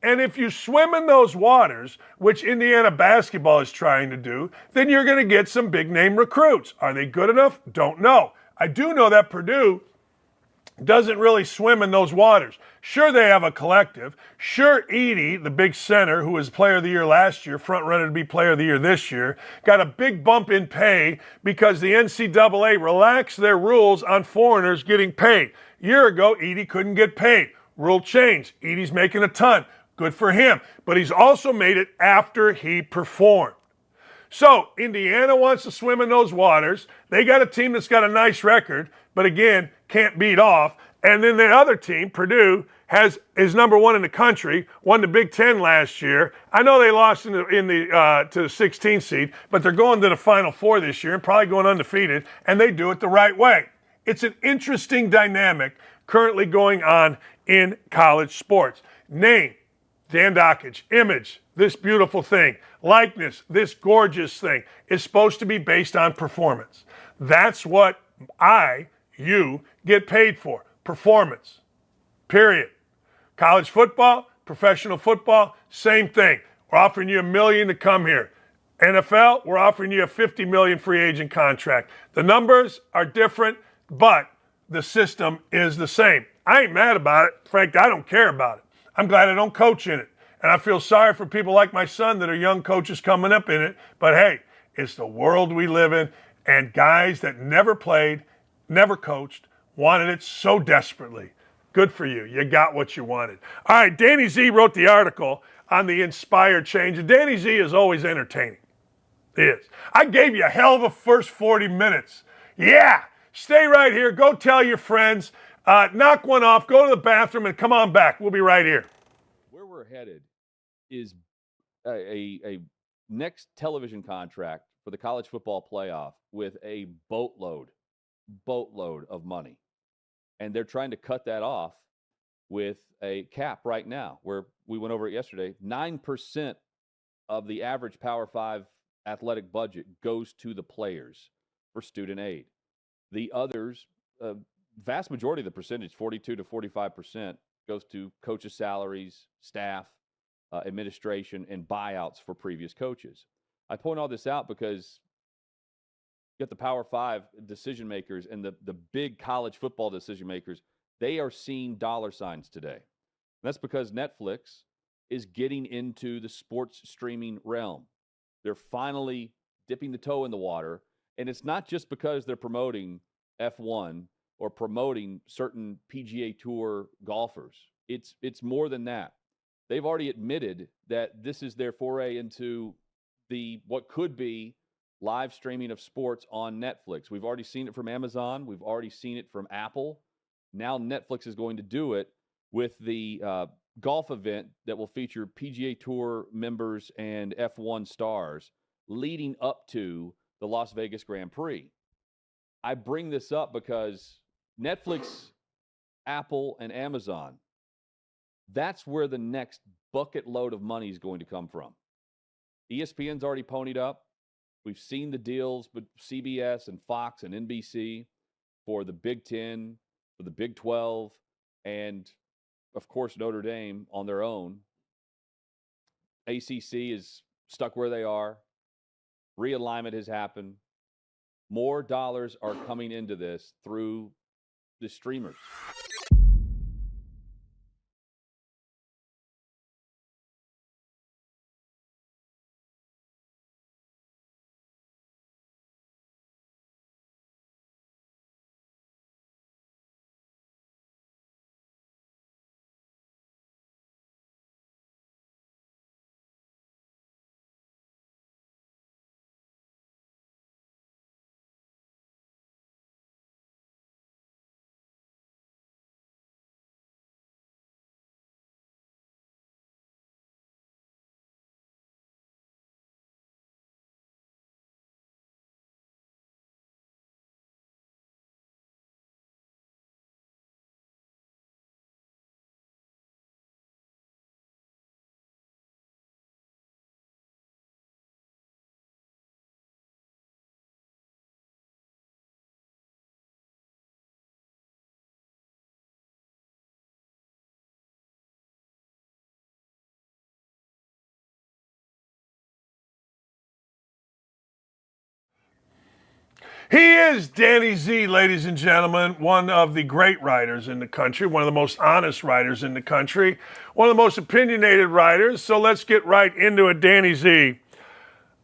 And if you swim in those waters, which Indiana basketball is trying to do, then you're going to get some big-name recruits. Are they good enough? Don't know. I do know that Purdue doesn't really swim in those waters. Sure, they have a collective. Sure, Edey, the big center, who was player of the year last year, front runner to be player of the year this year, got a big bump in pay because the NCAA relaxed their rules on foreigners getting paid. A year ago, Edey couldn't get paid. Rule changed. Edey's making a ton. Good for him. But he's also made it after he performed. So Indiana wants to swim in those waters. They got a team that's got a nice record, but again, can't beat off. And then the other team, Purdue, is number one in the country, won the Big Ten last year. I know they lost to the 16th seed, but they're going to the Final Four this year and probably going undefeated, and they do it the right way. It's an interesting dynamic currently going on in college sports. Name, Dan Dakich. Image, this beautiful thing. Likeness, this gorgeous thing, is supposed to be based on performance. That's what you get paid for. Performance. Period. College football, professional football, same thing. We're offering you $1 million to come here. NFL, we're offering you a $50 million free agent contract. The numbers are different, but the system is the same. I ain't mad about it. Frank, I don't care about it. I'm glad I don't coach in it. And I feel sorry for people like my son that are young coaches coming up in it. But hey, it's the world we live in. And guys that never played, never coached, wanted it so desperately. Good for you. You got what you wanted. All right, Danny Z wrote the article on the inspired change. And Danny Z is always entertaining. He is. I gave you a hell of a first 40 minutes. Yeah. Stay right here. Go tell your friends. Knock one off. Go to the bathroom and come on back. We'll be right here. Where we're headed is a next television contract for the college football playoff with a boatload of money. And they're trying to cut that off with a cap right now, where we went over it yesterday. 9% of the average Power 5 athletic budget goes to the players for student aid. The others, vast majority of the percentage, 42 to 45%, goes to coaches' salaries, staff, administration, and buyouts for previous coaches. I point all this out because you got the Power 5 decision makers and the big college football decision makers. They are seeing dollar signs today. And that's because Netflix is getting into the sports streaming realm. They're finally dipping the toe in the water. And it's not just because they're promoting F1 or promoting certain PGA Tour golfers. It's more than that. They've already admitted that this is their foray into what could be live streaming of sports on Netflix. We've already seen it from Amazon. We've already seen it from Apple. Now Netflix is going to do it with the golf event that will feature PGA Tour members and F1 stars leading up to the Las Vegas Grand Prix. I bring this up because Netflix, Apple, and Amazon, that's where the next bucket load of money is going to come from. ESPN's already ponied up. We've seen the deals with CBS and Fox and NBC for the Big Ten, for the Big 12, and, of course, Notre Dame on their own. ACC is stuck where they are. Realignment has happened. More dollars are coming into this through the streamers. He is Danny Z, ladies and gentlemen, one of the great writers in the country, one of the most honest writers in the country, one of the most opinionated writers. So let's get right into it, Danny Z.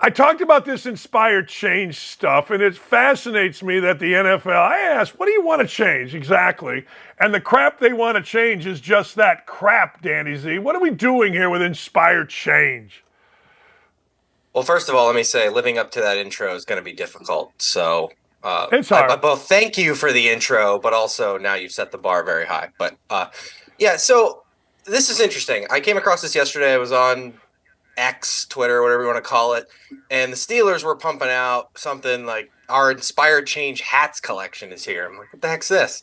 I talked about this inspired change stuff, and it fascinates me that the NFL, I asked, what do you want to change exactly? And the crap they want to change is just that crap, Danny Z. What are we doing here with inspired change? Well, first of all, let me say living up to that intro is going to be difficult. So it's hard. I both thank you for the intro, but also now you've set the bar very high. But yeah, so this is interesting. I came across this yesterday. I was on X, Twitter, whatever you want to call it. And the Steelers were pumping out something like our Inspired Change hats collection is here. I'm like, what the heck's this?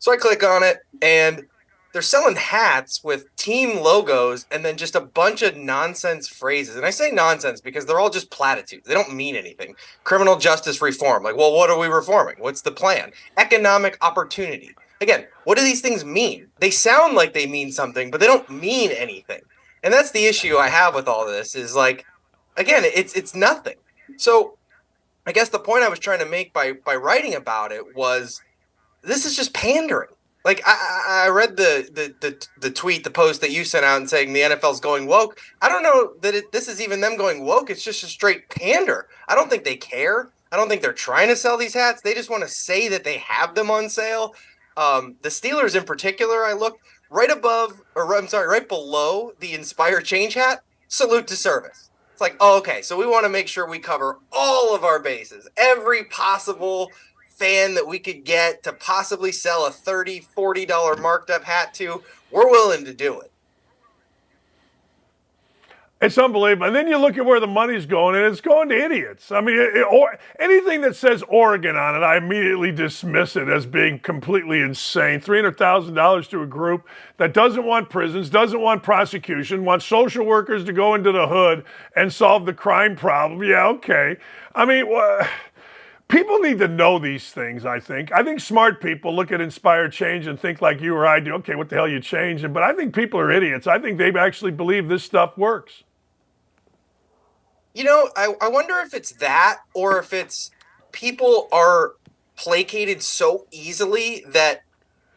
So I click on it, and they're selling hats with team logos and then just a bunch of nonsense phrases. And I say nonsense because they're all just platitudes. They don't mean anything. Criminal justice reform. Like, well, what are we reforming? What's the plan? Economic opportunity. Again, what do these things mean? They sound like they mean something, but they don't mean anything. And that's the issue I have with all this is like, again, it's nothing. So I guess the point I was trying to make by writing about it was this is just pandering. Like I read the tweet, the post that you sent out and saying the NFL's going woke. I don't know that this is even them going woke. It's just a straight pander. I don't think they care. I don't think they're trying to sell these hats. They just want to say that they have them on sale. The Steelers in particular, I looked right below the Inspire Change hat. Salute to service. It's like, oh, okay, so we want to make sure we cover all of our bases, every possible fan that we could get to possibly sell a $30, $40 marked up hat to, we're willing to do it. It's unbelievable. And then you look at where the money's going, and it's going to idiots. I mean, anything that says Oregon on it, I immediately dismiss it as being completely insane. $300,000 to a group that doesn't want prisons, doesn't want prosecution, wants social workers to go into the hood and solve the crime problem. Yeah, okay. I mean, people need to know these things, I think. I think smart people look at inspired change and think like you or I do, okay, what the hell are you changing? But I think people are idiots. I think they actually believe this stuff works. You know, I wonder if it's that or if it's people are placated so easily that,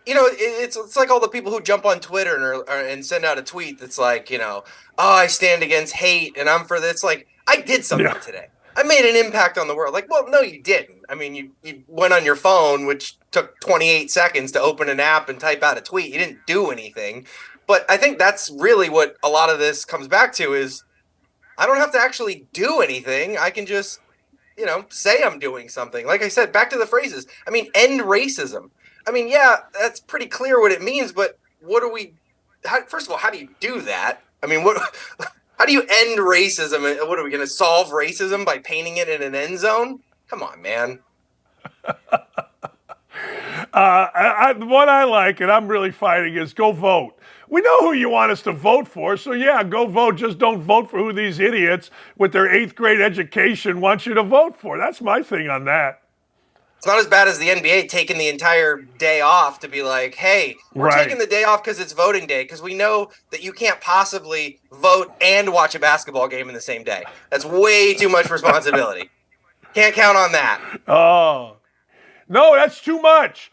you know, it's like all the people who jump on Twitter and send out a tweet that's like, you know, oh, I stand against hate and I'm for this. Like, I did something today. I made an impact on the world. Like, well, no, you didn't. I mean, you went on your phone, which took 28 seconds to open an app and type out a tweet. You didn't do anything. But I think that's really what a lot of this comes back to is I don't have to actually do anything. I can just, you know, say I'm doing something. Like I said, back to the phrases. I mean, end racism. I mean, yeah, that's pretty clear what it means. But what do we first of all, how do you do that? I mean, how do you end racism? What are we going to solve racism by painting it in an end zone? Come on, man. What I like, and I'm really fighting, is go vote. We know who you want us to vote for, so yeah, go vote. Just don't vote for who these idiots with their 8th grade education want you to vote for. That's my thing on that. It's not as bad as the NBA taking the entire day off to be like, hey, we're taking the day off because it's voting day, because we know that you can't possibly vote and watch a basketball game in the same day. That's way too much responsibility. Can't count on that. Oh, no, that's too much.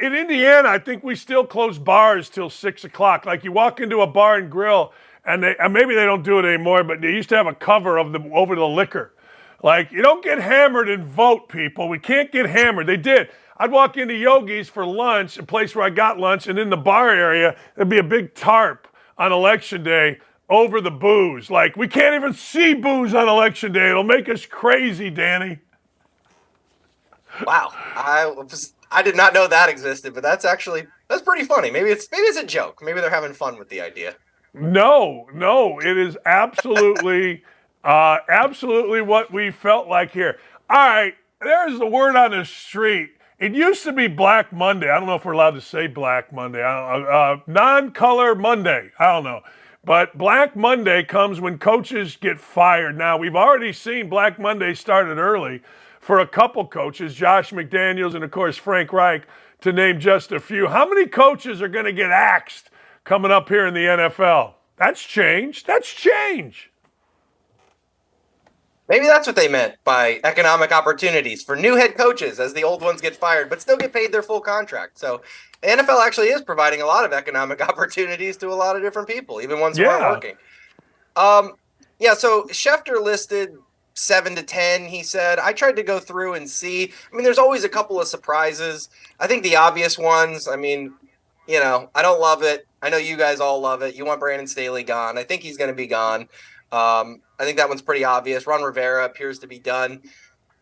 In Indiana, I think we still close bars till 6 o'clock. Like you walk into a bar and grill, and maybe they don't do it anymore, but they used to have a cover over the liquor. Like, you don't get hammered and vote, people. We can't get hammered. They did. I'd walk into Yogi's for lunch, a place where I got lunch, and in the bar area, there'd be a big tarp on Election Day over the booze. Like, we can't even see booze on Election Day. It'll make us crazy, Danny. Wow. I did not know that existed, but that's pretty funny. Maybe it's a joke. Maybe they're having fun with the idea. No, it is absolutely... absolutely what we felt like here. All right, there's the word on the street. It used to be Black Monday. I don't know if we're allowed to say Black Monday. Non-color Monday. I don't know. But Black Monday comes when coaches get fired. Now, we've already seen Black Monday started early for a couple coaches, Josh McDaniels and, of course, Frank Reich, to name just a few. How many coaches are going to get axed coming up here in the NFL? That's change. That's change. Maybe that's what they meant by economic opportunities for new head coaches as the old ones get fired, but still get paid their full contract. So the NFL actually is providing a lot of economic opportunities to a lot of different people, even ones who aren't working. So Schefter listed 7 to 10, he said. I tried to go through and see. I mean, there's always a couple of surprises. I think the obvious ones, I mean, I don't love it. I know you guys all love it. You want Brandon Staley gone. I think he's going to be gone. I think that one's pretty obvious. Ron Rivera appears to be done.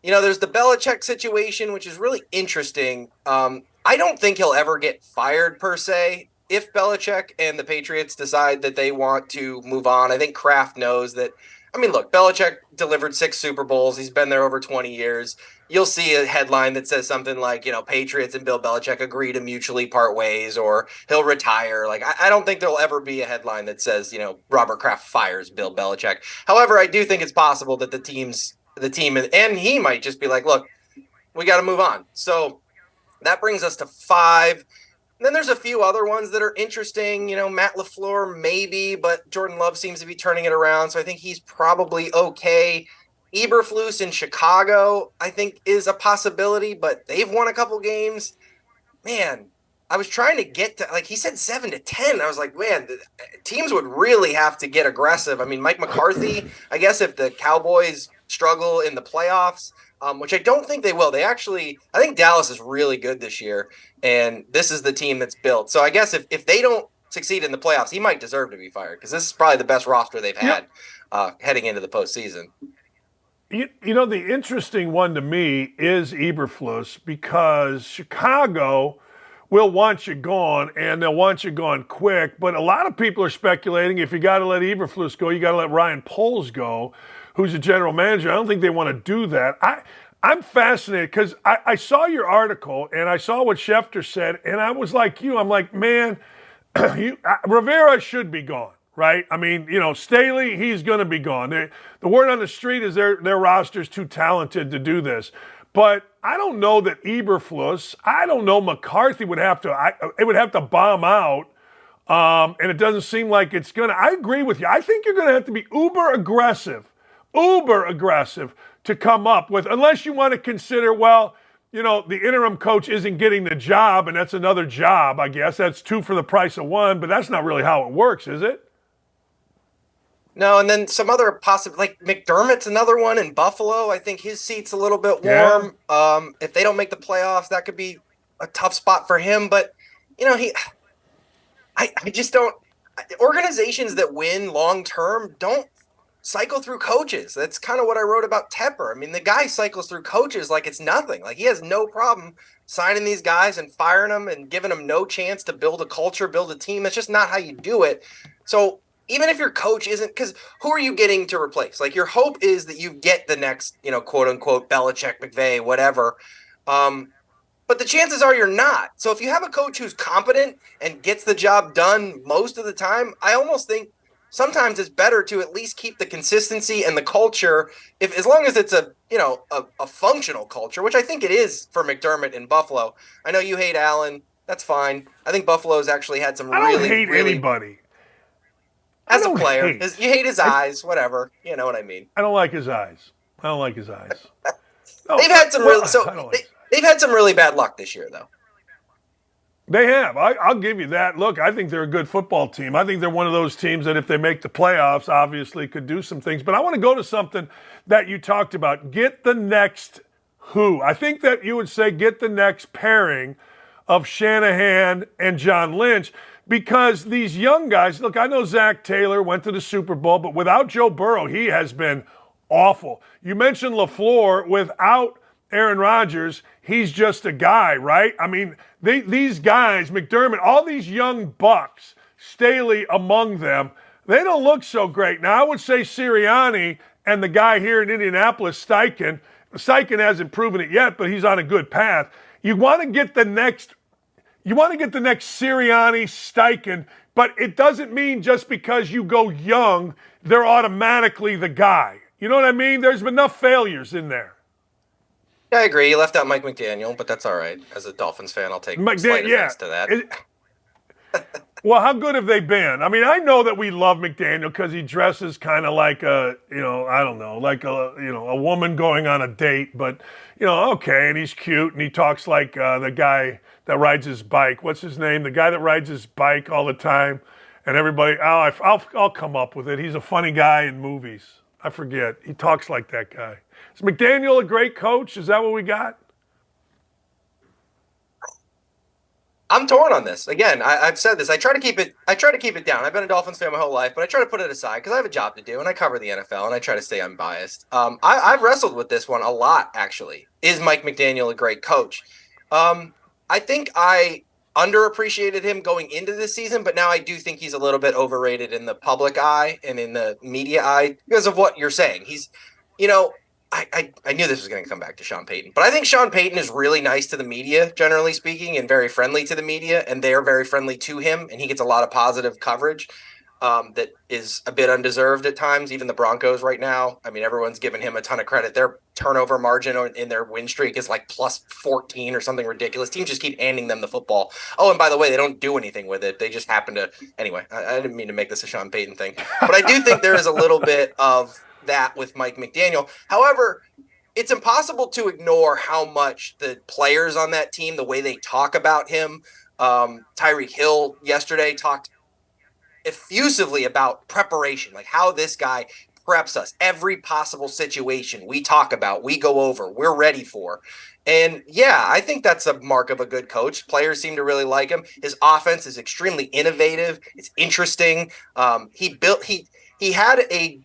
There's the Belichick situation, which is really interesting. I don't think he'll ever get fired per se. If Belichick and the Patriots decide that they want to move on, I think Kraft knows that. I mean, look, Belichick delivered 6 Super Bowls. He's been there over 20 years. You'll see a headline that says something like, Patriots and Bill Belichick agree to mutually part ways, or he'll retire. Like, I don't think there'll ever be a headline that says, Robert Kraft fires Bill Belichick. However, I do think it's possible that the team, and he might just be like, look, we got to move on. So that brings us to 5. And then there's a few other ones that are interesting. Matt LaFleur, maybe, but Jordan Love seems to be turning it around. So I think he's probably okay. Eberflus in Chicago, I think, is a possibility, but they've won a couple games. Man, I was trying to get to, he said 7 to 10. I was like, man, the teams would really have to get aggressive. I mean, Mike McCarthy, I guess if the Cowboys struggle in the playoffs, which I don't think they will. I think Dallas is really good this year, and this is the team that's built. So I guess if they don't succeed in the playoffs, he might deserve to be fired, because this is probably the best roster they've had heading into the postseason. The interesting one to me is Eberflus, because Chicago will want you gone, and they'll want you gone quick. But a lot of people are speculating if you got to let Eberflus go, you got to let Ryan Poles go, who's a general manager. I don't think they want to do that. I'm fascinated because I saw your article and I saw what Schefter said, and I was like you. I'm like, man, Rivera should be gone, right? I mean, Staley, he's going to be gone. The word on the street is their roster's too talented to do this. But I don't know that Eberflus, I don't know McCarthy would have to, it would have to bomb out. And it doesn't seem like it's going to. I agree with you. I think you're going to have to be uber aggressive to come up with, unless you want to consider, the interim coach isn't getting the job, and that's another job, I guess. That's 2 for the price of 1, but that's not really how it works, is it? No, and then some other possible, like McDermott's another one in Buffalo. I think his seat's a little bit warm. Yeah. If they don't make the playoffs, that could be a tough spot for him. But, I just don't – organizations that win long-term don't cycle through coaches. That's kind of what I wrote about Tepper. I mean, the guy cycles through coaches like it's nothing. Like, he has no problem signing these guys and firing them and giving them no chance to build a culture, build a team. That's just not how you do it. So even if your coach isn't – because who are you getting to replace? Like, your hope is that you get the next, quote-unquote Belichick, McVay, whatever. but the chances are you're not. So if you have a coach who's competent and gets the job done most of the time, I almost think sometimes it's better to at least keep the consistency and the culture, as long as it's a functional culture, which I think it is for McDermott in Buffalo. I know you hate Allen. That's fine. I think Buffalo's actually had some I don't hate anybody. As a player, you hate his eyes, whatever. You know what I mean. I don't like his eyes. No, they've had some they've had some really bad luck this year, though. They have. I'll give you that. Look, I think they're a good football team. I think they're one of those teams that if they make the playoffs, obviously could do some things. But I want to go to something that you talked about. Get the next who. I think that you would say get the next pairing of Shanahan and John Lynch, because these young guys, look, I know Zach Taylor went to the Super Bowl, but without Joe Burrow, he has been awful. You mentioned LaFleur. Without Aaron Rodgers, he's just a guy, right? I mean, these guys, McDermott, all these young bucks, Staley among them, they don't look so great. Now, I would say Sirianni and the guy here in Indianapolis, Steichen hasn't proven it yet, but he's on a good path. You want to get the next Sirianni, Steichen, but it doesn't mean just because you go young, they're automatically the guy. You know what I mean? There's been enough failures in there. Yeah, I agree. You left out Mike McDaniel, but that's all right. As a Dolphins fan, I'll take slight offense to that. Well, how good have they been? I mean, I know that we love McDaniel because he dresses kind of like a woman going on a date, but, okay, and he's cute, and he talks like the guy that rides his bike. What's his name? The guy that rides his bike all the time, and everybody, I'll come up with it. He's a funny guy in movies. I forget. He talks like that guy. Is McDaniel a great coach? Is that what we got? I'm torn on this. Again, I've said this. I try to keep it down. I've been a Dolphins fan my whole life, but I try to put it aside because I have a job to do and I cover the NFL and I try to stay unbiased. I've wrestled with this one a lot, actually. Is Mike McDaniel a great coach? I think I underappreciated him going into this season, but now I do think he's a little bit overrated in the public eye and in the media eye because of what you're saying. He's, I knew this was going to come back to Sean Payton, but I think Sean Payton is really nice to the media, generally speaking, and very friendly to the media, and they are very friendly to him, and he gets a lot of positive coverage that is a bit undeserved at times. Even the Broncos right now, I mean, everyone's giving him a ton of credit. Their turnover margin in their win streak is like plus 14 or something ridiculous. Teams just keep handing them the football. Oh, and by the way, they don't do anything with it. They just happen to – anyway, I didn't mean to make this a Sean Payton thing, but I do think there is a little bit of – that with Mike McDaniel. However, it's impossible to ignore how much the players on that team, the way they talk about him. Tyreek Hill yesterday talked effusively about preparation, like how this guy preps us. Every possible situation we talk about, we go over, we're ready for. And yeah, I think that's a mark of a good coach. Players seem to really like him. His offense is extremely innovative. It's interesting. He had a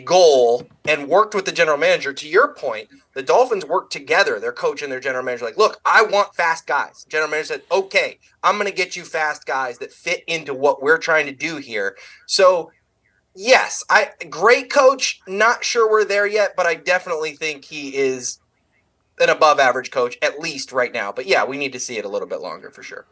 goal and worked with the general manager. To your point, the Dolphins worked together, their coach and their general manager, like, look, I want fast guys. General manager said, okay, I'm going to get you fast guys that fit into what we're trying to do here. So yes, great coach. Not sure we're there yet, but I definitely think he is an above average coach, at least right now. But yeah, we need to see it a little bit longer for sure.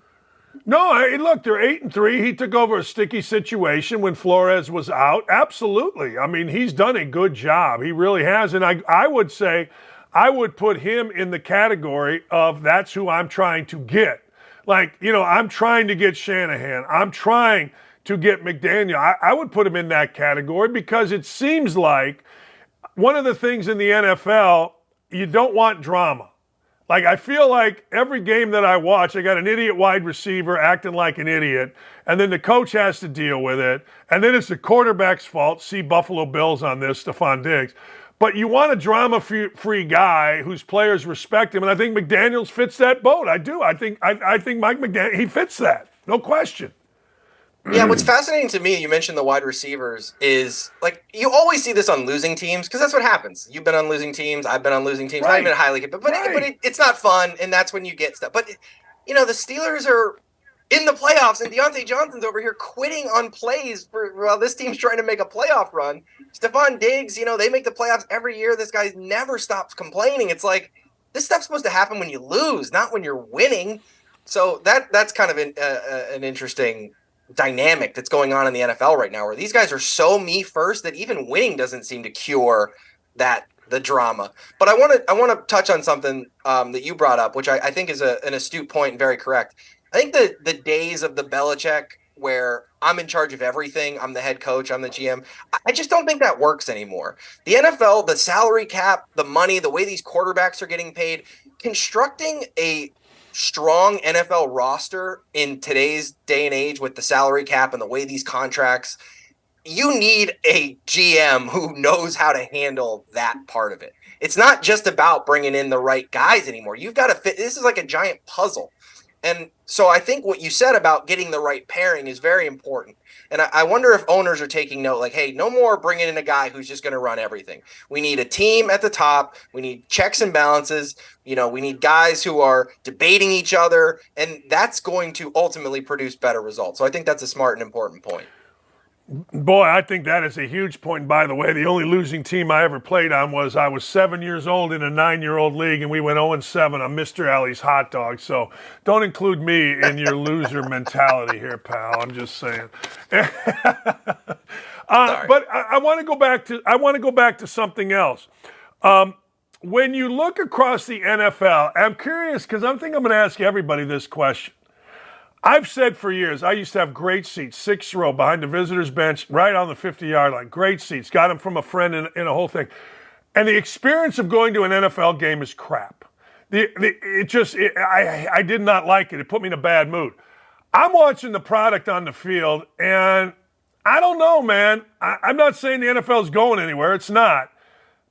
No, look, they're 8-3. He took over a sticky situation when Flores was out. Absolutely. I mean, he's done a good job. He really has. And I would say I would put him in the category of that's who I'm trying to get. Like, I'm trying to get Shanahan. I'm trying to get McDaniel. I would put him in that category because it seems like one of the things in the NFL, you don't want drama. Like, I feel like every game that I watch, I got an idiot wide receiver acting like an idiot, and then the coach has to deal with it, and then it's the quarterback's fault. See Buffalo Bills on this, Stephon Diggs. But you want a drama-free guy whose players respect him, and I think McDaniels fits that boat. I do. I think Mike McDaniel, he fits that. No question. Yeah, what's fascinating to me, you mentioned the wide receivers, is like you always see this on losing teams because that's what happens. You've been on losing teams, I've been on losing teams, right. Not even highly, but it's not fun, and that's when you get stuff. But the Steelers are in the playoffs, and Deontay Johnson's over here quitting on plays while this team's trying to make a playoff run. Stephon Diggs, they make the playoffs every year. This guy never stops complaining. It's like, This stuff's supposed to happen when you lose, not when you're winning. So that's kind of an interesting dynamic that's going on in the NFL right now, where these guys are so me first that even winning doesn't seem to cure the drama. But I want to touch on something that you brought up, which I think is an astute point and very correct. I think the days of the Belichick where I'm in charge of everything, I'm the head coach, I'm the GM, I just don't think that works anymore. The NFL, the salary cap, the money, the way these quarterbacks are getting paid, constructing a strong NFL roster in today's day and age with the salary cap and the way these contracts, you need a GM who knows how to handle that part of it. It's not just about bringing in the right guys anymore. You've got to fit. This is like a giant puzzle. And so I think what you said about getting the right pairing is very important. And I wonder if owners are taking note, like, hey, no more bringing in a guy who's just going to run everything. We need a team at the top. We need checks and balances. We need guys who are debating each other, and that's going to ultimately produce better results. So I think that's a smart and important point. Boy, I think that is a huge point. By the way, the only losing team I ever played on I was 7 years old in a 9-year-old league, and we went 0-7 on Mr. Alley's hot dog. So don't include me in your loser mentality here, pal. I'm just saying. But I want to go back to something else. When you look across the NFL, I'm curious because I'm going to ask everybody this question. I've said for years, I used to have great seats, 6th row behind the visitor's bench, right on the 50-yard line. Great seats. Got them from a friend in a whole thing. And the experience of going to an NFL game is crap. I did not like it. It put me in a bad mood. I'm watching the product on the field, and I don't know, man. I'm not saying the NFL is going anywhere. It's not.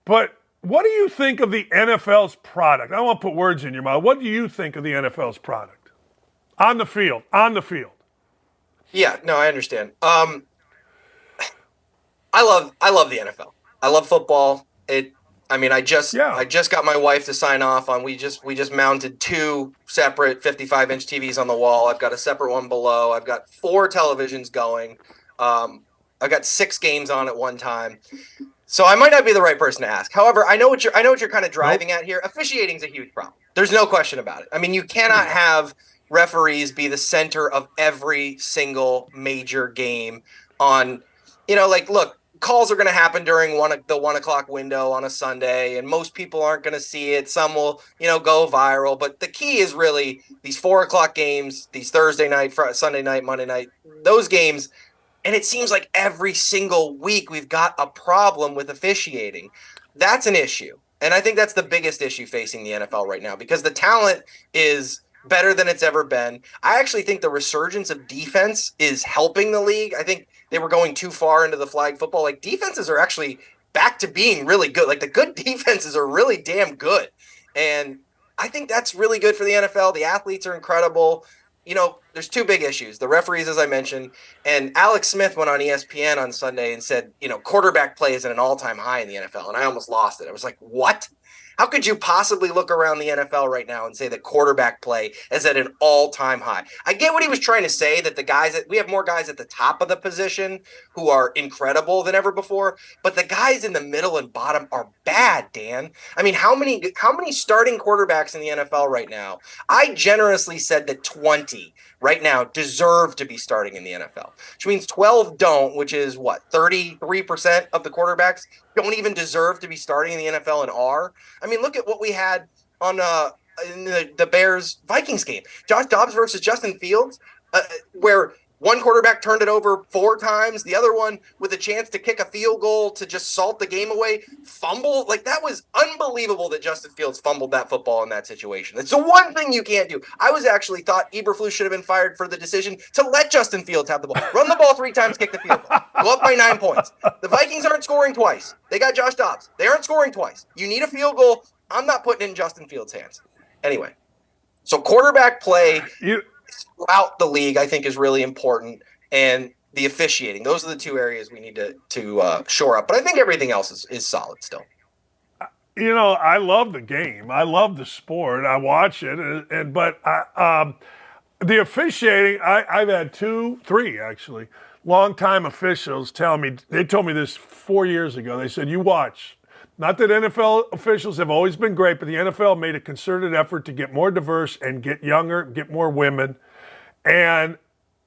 But what do you think of the NFL's product? I don't want to put words in your mouth. What do you think of the NFL's product? On the field. Yeah, no, I understand. I love the NFL. I love football. I just got my wife to sign off on. We just mounted 2 separate 55-inch TVs on the wall. I've got a separate one below. I've got 4 televisions going. I've got 6 games on at one time. So I might not be the right person to ask. However, I know what you're kind of driving at here. Officiating is a huge problem. There's no question about it. I mean, you cannot have referees be the center of every single major game on, look, calls are going to happen during the 1 o'clock window on a Sunday, and most people aren't going to see it. Some will, go viral. But the key is really these 4 o'clock games, these Thursday night, Sunday night, Monday night, those games. And it seems like every single week we've got a problem with officiating. That's an issue. And I think that's the biggest issue facing the NFL right now, because the talent is better than it's ever been. I actually think the resurgence of defense is helping the league. I think they were going too far into the flag football. Like, defenses are actually back to being really good. Like, the good defenses are really damn good. And I think that's really good for the NFL. The athletes are incredible. There's 2 big issues. The referees, as I mentioned, and Alex Smith went on ESPN on Sunday and said, quarterback play is at an all-time high in the NFL. And I almost lost it. I was like, what? How could you possibly look around the NFL right now and say that quarterback play is at an all-time high? I get what he was trying to say, that we have more guys at the top of the position who are incredible than ever before, but the guys in the middle and bottom are bad, Dan. I mean, how many starting quarterbacks in the NFL right now? I generously said that 20 right now deserve to be starting in the NFL, which means 12 don't, which is what, 33% of the quarterbacks don't even deserve to be starting in the NFL and are. I mean, look at what we had on in the Bears-Vikings game. Josh Dobbs versus Justin Fields, where one quarterback turned it over 4 times, the other one with a chance to kick a field goal to just salt the game away, fumble. Like, that was unbelievable that Justin Fields fumbled that football in that situation. It's the one thing you can't do. I was actually thought Eberflus should have been fired for the decision to let Justin Fields have the ball. Run the ball 3 times, kick the field goal. Go up by 9 points. The Vikings aren't scoring twice. They got Josh Dobbs. They aren't scoring twice. You need a field goal. I'm not putting it in Justin Fields' hands. Anyway, so quarterback play throughout the league, I think, is really important, and the officiating. Those are the 2 areas we need to shore up. But I think everything else is solid still. I love the game. I love the sport. I watch it, but the officiating. I've had 3 actually longtime officials tell me. They told me this 4 years ago. They said, "You watch. Not that NFL officials have always been great, but the NFL made a concerted effort to get more diverse and get younger, get more women. And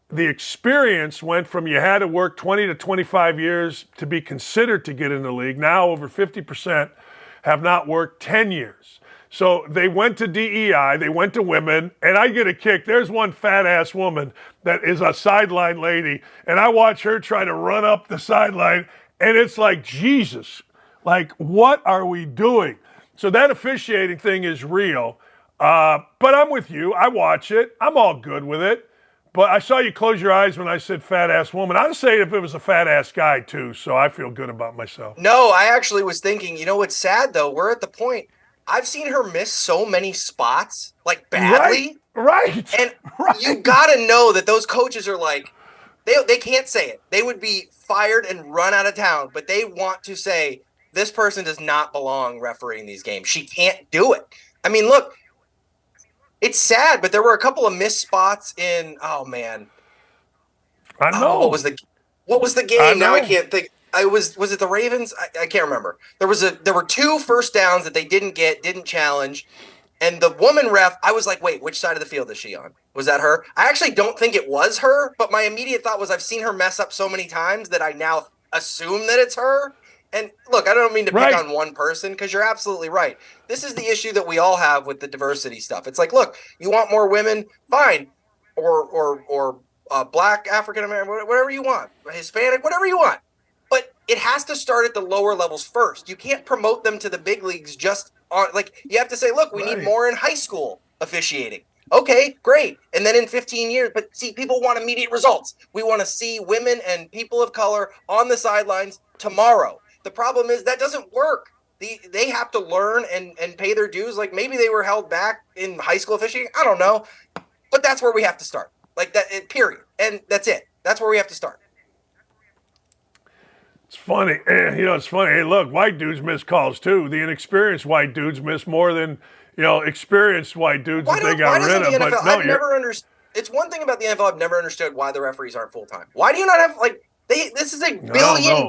the experience went from you had to work 20 to 25 years to be considered to get in the league. Now over 50% have not worked 10 years. So they went to DEI, they went to women, and I get a kick. There's one fat-ass woman that is a sideline lady, and I watch her try to run up the sideline, and it's like, Jesus, like, what are we doing? So that officiating thing is real. But I'm with you. I watch it. I'm all good with it. But I saw you close your eyes when I said fat-ass woman. I'd say if it was a fat-ass guy, too, so I feel good about myself. No, I actually was thinking, you know what's sad, though? We're at the point. I've seen her miss so many spots, like badly. Right. And right. you got to know that those coaches are like, they can't say it. They would be fired and run out of town, but they want to say, this person does not belong refereeing these games. She can't do it. I mean, look, it's sad, but there were a couple of missed spots in, oh, man. I know. What was the game? Now I can't think. Was it the Ravens? I can't remember. There were 2 first downs that they didn't challenge. And the woman ref, I was like, wait, which side of the field is she on? Was that her? I actually don't think it was her, but my immediate thought was I've seen her mess up so many times that I now assume that it's her. And look, I don't mean to pick on one person because you're absolutely right. This is the issue that we all have with the diversity stuff. It's like, look, you want more women? Fine. Or black, African American, whatever you want. Hispanic, whatever you want. But it has to start at the lower levels first. You can't promote them to the big leagues just on, like, you have to say, look, we need more in high school officiating. Okay, great. And then in 15 years, but see, people want immediate results. We want to see women and people of color on the sidelines tomorrow. The problem is that doesn't work. They have to learn and pay their dues. Like maybe they were held back in high school officiating. I don't know. But that's where we have to start. Like that, period. And that's it. That's where we have to start. It's funny. It's funny. Hey, look, white dudes miss calls too. The inexperienced white dudes miss more than, experienced white dudes that they got rid of. But no, I've never understood. It's one thing about the NFL I've never understood why the referees aren't full-time. Why do you not have, this is a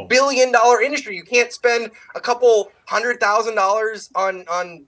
billion dollar industry. You can't spend a couple $100,000 on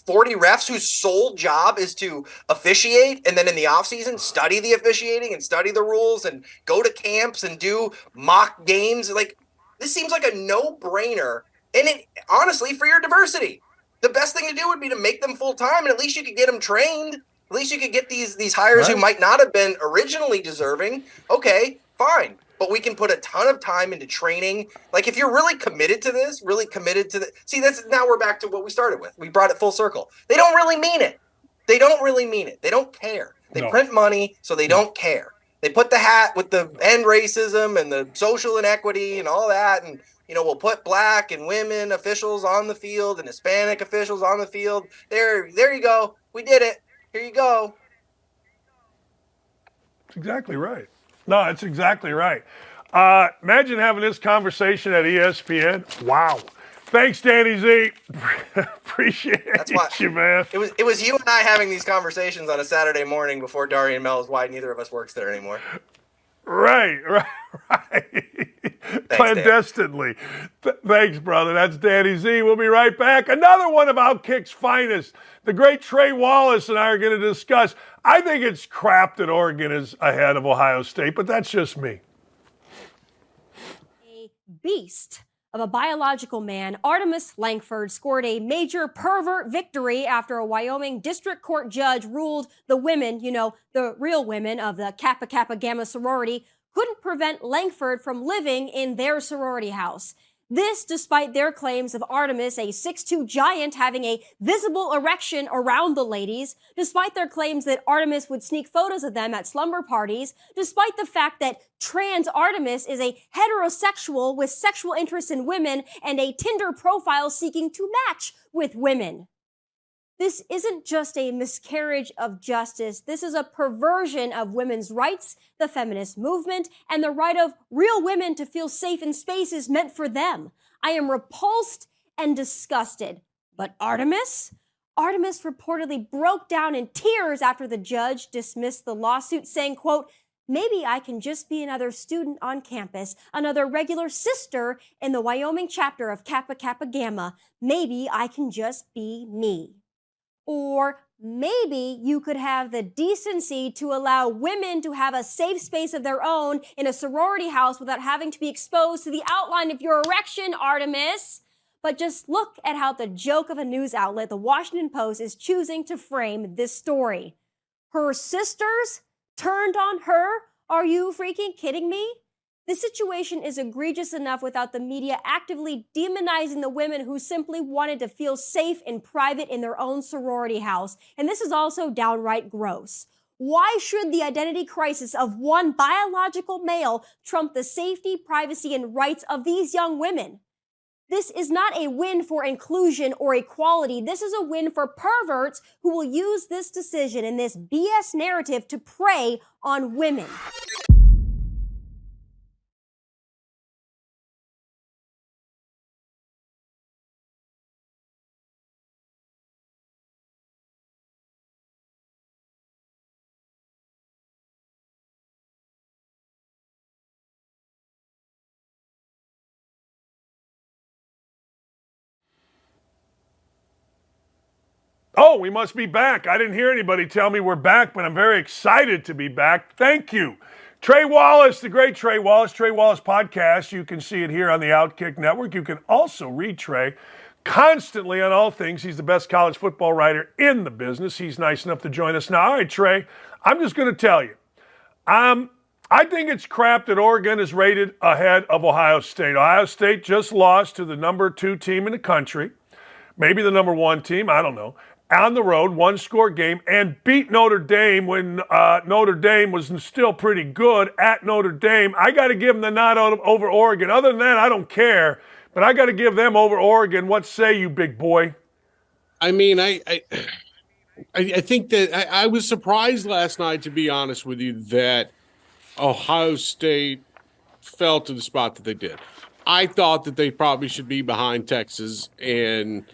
40 refs whose sole job is to officiate and then in the offseason study the officiating and study the rules and go to camps and do mock games. Like, this seems like a no-brainer. And it honestly, for your diversity, the best thing to do would be to make them full-time, and at least you could get them trained. At least you could get these hires who might not have been originally deserving. Okay, fine. But we can put a ton of time into training. Like, if you're really committed to this, see, now we're back to what we started with. We brought it full circle. They don't really mean it. They don't care. They print money, so they don't care. They put the hat with the end racism and the social inequity and all that, and we'll put black and women officials on the field and Hispanic officials on the field. There you go. We did it. Here you go. That's exactly right. No, it's exactly right. Imagine having this conversation at ESPN. Wow. Thanks, Danny Z. Appreciate you, man. It was you and I having these conversations on a Saturday morning before Darien Mel's why neither of us works there anymore. Right. Thanks, clandestinely. Thanks, brother. That's Danny Z. We'll be right back. Another one of OutKick's finest. The great Trey Wallace and I are going to discuss. I think it's crap that Oregon is ahead of Ohio State, but that's just me. A beast of a biological man, Artemis Langford, scored a major pervert victory after a Wyoming district court judge ruled the women, the real women of the Kappa Kappa Gamma sorority, couldn't prevent Langford from living in their sorority house. This despite their claims of Artemis, a 6'2" giant, having a visible erection around the ladies, despite their claims that Artemis would sneak photos of them at slumber parties, despite the fact that trans Artemis is a heterosexual with sexual interest in women and a Tinder profile seeking to match with women. This isn't just a miscarriage of justice. This is a perversion of women's rights, the feminist movement, and the right of real women to feel safe in spaces meant for them. I am repulsed and disgusted. But Artemis? Artemis reportedly broke down in tears after the judge dismissed the lawsuit, saying, quote, Maybe I can just be another student on campus, another regular sister in the Wyoming chapter of Kappa Kappa Gamma. Maybe I can just be me. Or maybe you could have the decency to allow women to have a safe space of their own in a sorority house without having to be exposed to the outline of your erection, Artemis. But just look at how the joke of a news outlet, the Washington Post, is choosing to frame this story. Her sisters turned on her? Are you freaking kidding me? The situation is egregious enough without the media actively demonizing the women who simply wanted to feel safe in private in their own sorority house. And this is also downright gross. Why should the identity crisis of one biological male trump the safety, privacy, and rights of these young women? This is not a win for inclusion or equality. This is a win for perverts who will use this decision and this BS narrative to prey on women. Oh, we must be back. I didn't hear anybody tell me we're back, but I'm very excited to be back. Thank you. Trey Wallace, the great Trey Wallace podcast. You can see it here on the OutKick Network. You can also read Trey constantly on all things. He's the best college football writer in the business. He's nice enough to join us now. All right, Trey, I'm just going to tell you. I think it's crap that Oregon is rated ahead of Ohio State. Ohio State just lost to the number 2 team in the country, maybe the number 1 team, I don't know, on the road, 1-score game, and beat Notre Dame when Notre Dame was still pretty good at Notre Dame. I got to give them the nod over Oregon. Other than that, I don't care, but I got to give them over Oregon. What say you, big boy? I mean, I think that I was surprised last night, to be honest with you, that Ohio State fell to the spot that they did. I thought that they probably should be behind Texas and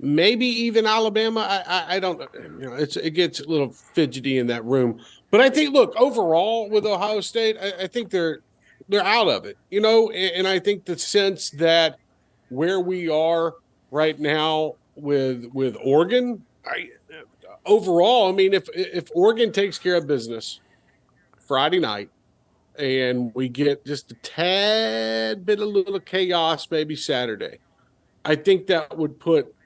maybe even Alabama. I don't know. You know, it gets a little fidgety in that room. But I think, look, overall with Ohio State, I think they're out of it, you know, and I think the sense that where we are right now with Oregon, overall, I mean, if Oregon takes care of business Friday night and we get just a tad bit of little chaos maybe Saturday, I think that would put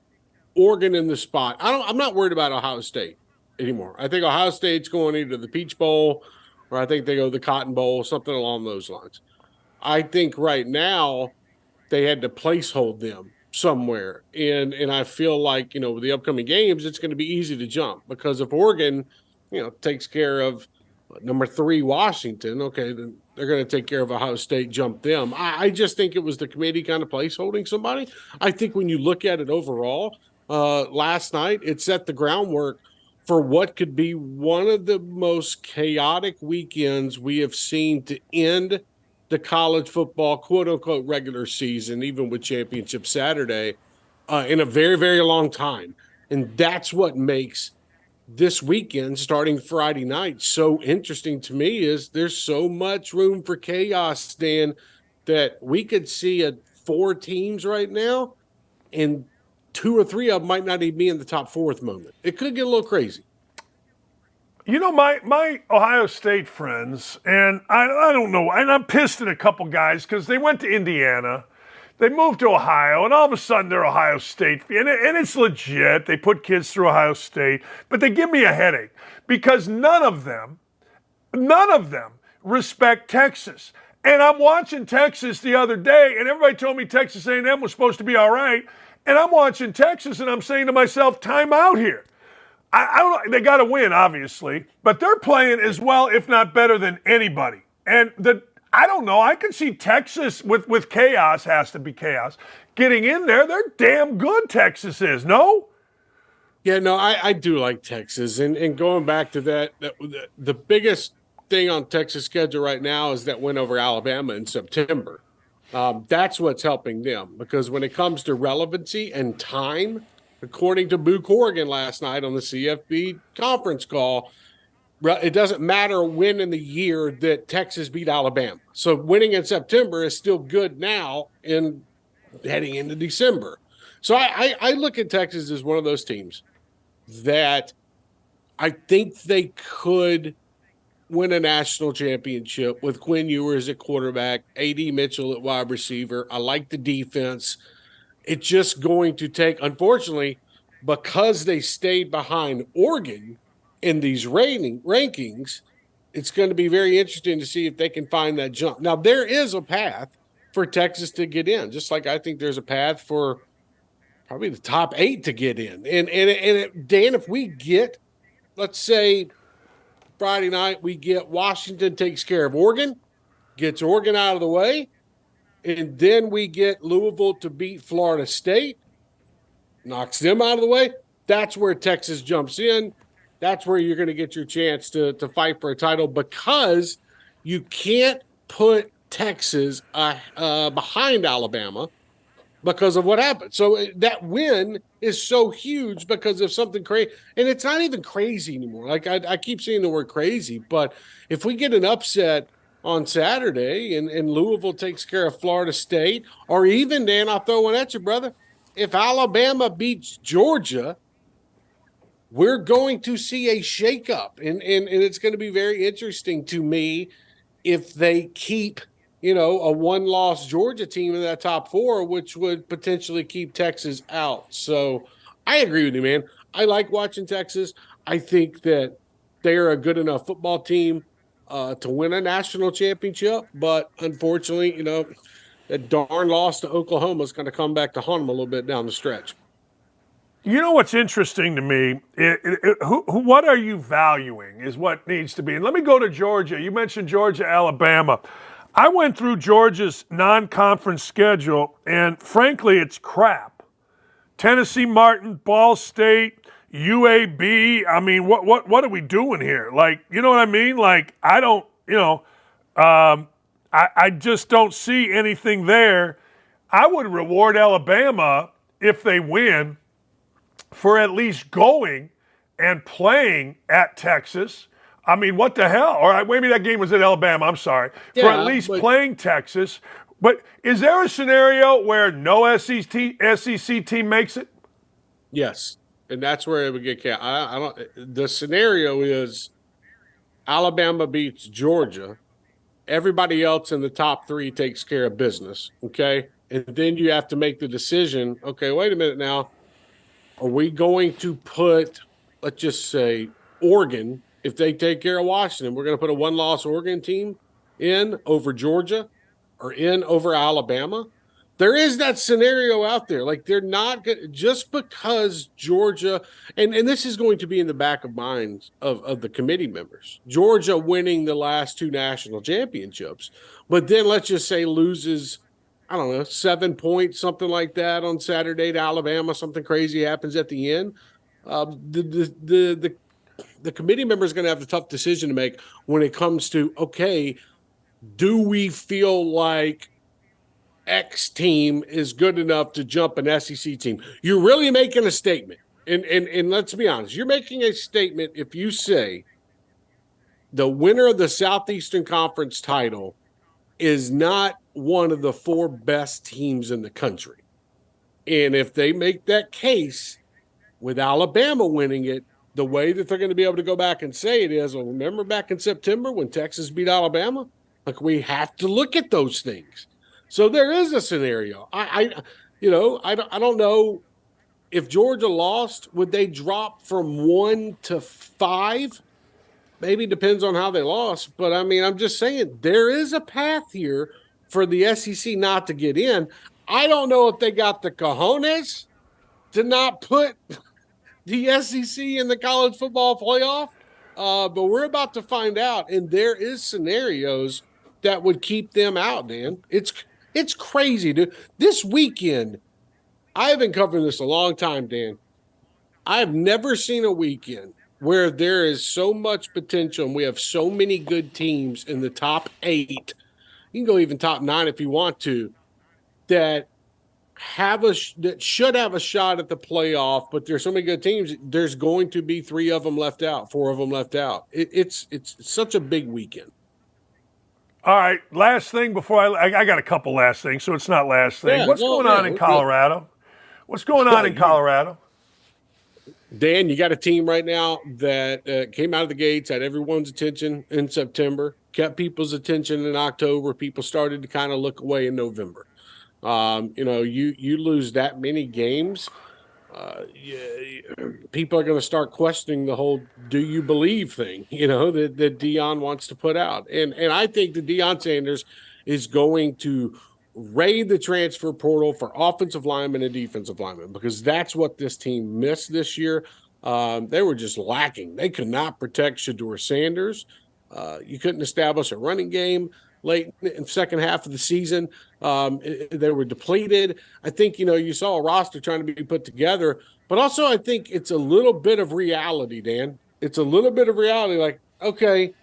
Oregon in the spot. I'm not worried about Ohio State anymore. I think Ohio State's going either the Peach Bowl or I think they go the Cotton Bowl, something along those lines. I think right now they had to placehold them somewhere. And I feel like, you know, with the upcoming games, it's going to be easy to jump because if Oregon, you know, takes care of number 3 Washington, okay, then they're going to take care of Ohio State, jump them. I just think it was the committee kind of placeholding somebody. I think when you look at it overall, last night, it set the groundwork for what could be one of the most chaotic weekends we have seen to end the college football, quote-unquote, regular season, even with Championship Saturday, in a very, very long time. And that's what makes this weekend, starting Friday night, so interesting to me is there's so much room for chaos, Dan, that we could see 4 teams right now, and 2 or 3 of them might not even be in the top 4 at the moment. It could get a little crazy. You know, my Ohio State friends, and I don't know, and I'm pissed at a couple guys because they went to Indiana, they moved to Ohio, and all of a sudden they're Ohio State. And it's legit. They put kids through Ohio State, but they give me a headache because none of them respect Texas. And I'm watching Texas the other day, and everybody told me Texas A&M was supposed to be all right. And I'm watching Texas, and I'm saying to myself, time out here. I don't know. They got to win, obviously, but they're playing as well, if not better than anybody. And I don't know. I can see Texas with chaos, has to be chaos, getting in there. They're damn good, Texas is, no? Yeah, no, I do like Texas. And going back to that, the biggest thing on Texas' schedule right now is that win over Alabama in September. That's what's helping them because when it comes to relevancy and time, according to Boo Corrigan last night on the CFB conference call, It doesn't matter when in the year that Texas beat Alabama. So winning in September is still good now in heading into December. So I look at Texas as one of those teams that I think they could win a national championship with Quinn Ewers at quarterback, A.D. Mitchell at wide receiver. I like the defense. It's just going to take, unfortunately, because they stayed behind Oregon in these rankings, it's going to be very interesting to see if they can find that jump. Now, there is a path for Texas to get in, just like I think there's a path for probably the top 8 to get in. And Dan, if we get, let's say, Friday night, we get Washington takes care of Oregon, gets Oregon out of the way, and then we get Louisville to beat Florida State, knocks them out of the way, that's where Texas jumps in. That's where you're going to get your chance to fight for a title, because you can't put Texas behind Alabama because of what happened. So that win is so huge because of something crazy. And it's not even crazy anymore. Like I keep saying the word crazy, but if we get an upset on Saturday and Louisville takes care of Florida State, or even, Dan, I'll throw one at you, brother, if Alabama beats Georgia, we're going to see a shakeup. And it's going to be very interesting to me if they keep, a one-loss Georgia team in that top 4, which would potentially keep Texas out. So I agree with you, man. I like watching Texas. I think that they're a good enough football team to win a national championship. But unfortunately, that darn loss to Oklahoma is going to come back to haunt them a little bit down the stretch. You know what's interesting to me? What are you valuing is what needs to be. And let me go to Georgia. You mentioned Georgia, Alabama. I went through Georgia's non-conference schedule, and frankly, it's crap. Tennessee Martin, Ball State, UAB. I mean, what are we doing here? Like, you know what I mean? Like, I don't, I just don't see anything there. I would reward Alabama if they win for at least going and playing at Texas. I mean, what the hell? All right, maybe that game was at Alabama. I'm sorry. For at least playing Texas. But is there a scenario where no SEC team makes it? Yes, and that's where it would get count. I don't. The scenario is Alabama beats Georgia. Everybody else in the top 3 takes care of business, okay? And then you have to make the decision, okay, wait a minute now. Are we going to put, let's just say, Oregon, if they take care of Washington, we're going to put a one-loss Oregon team in over Georgia or in over Alabama? There is that scenario out there. Like, they're not – just because Georgia – and this is going to be in the back of minds of the committee members. Georgia winning the last 2 national championships. But then let's just say loses – I don't know, 7 points, something like that on Saturday to Alabama. Something crazy happens at the end. The committee member is going to have a tough decision to make when it comes to, okay, do we feel like X team is good enough to jump an SEC team? You're really making a statement. And let's be honest, you're making a statement if you say the winner of the Southeastern Conference title is not one of the 4 best teams in the country. And if they make that case with Alabama winning it, the way that they're going to be able to go back and say it is, well, remember back in September when Texas beat Alabama? Like, we have to look at those things. So there is a scenario. I don't know if Georgia lost, would they drop from 1 to 5? Maybe depends on how they lost. But, I mean, I'm just saying there is a path here for the SEC not to get in. I don't know if they got the cojones to not put the SEC in the college football playoff, but we're about to find out. And there is scenarios that would keep them out, Dan. It's crazy, dude. This weekend, I've been covering this a long time, Dan. I've never seen a weekend where there is so much potential and we have so many good teams in the top 8. You can go even top 9 if you want to, that that should have a shot at the playoff, but there's so many good teams. There's going to be 3 of them left out, 4 of them left out. It's such a big weekend. All right, last thing before I got a couple last things, so it's not last thing. Yeah, What's going on in Colorado? What's going on in Colorado? Dan, you got a team right now that came out of the gates, had everyone's attention in September, kept people's attention in October. People started to kind of look away in November. You lose that many games, people are going to start questioning the whole "do you believe" thing, that Deion wants to put out. And I think that Deion Sanders is going to raid the transfer portal for offensive linemen and defensive linemen, because that's what this team missed this year. They were just lacking. They could not protect Shedeur Sanders. You couldn't establish a running game late in the second half of the season. They were depleted. I think, you saw a roster trying to be put together, but also I think it's a little bit of reality, Dan. It's a little bit of reality. Like, okay,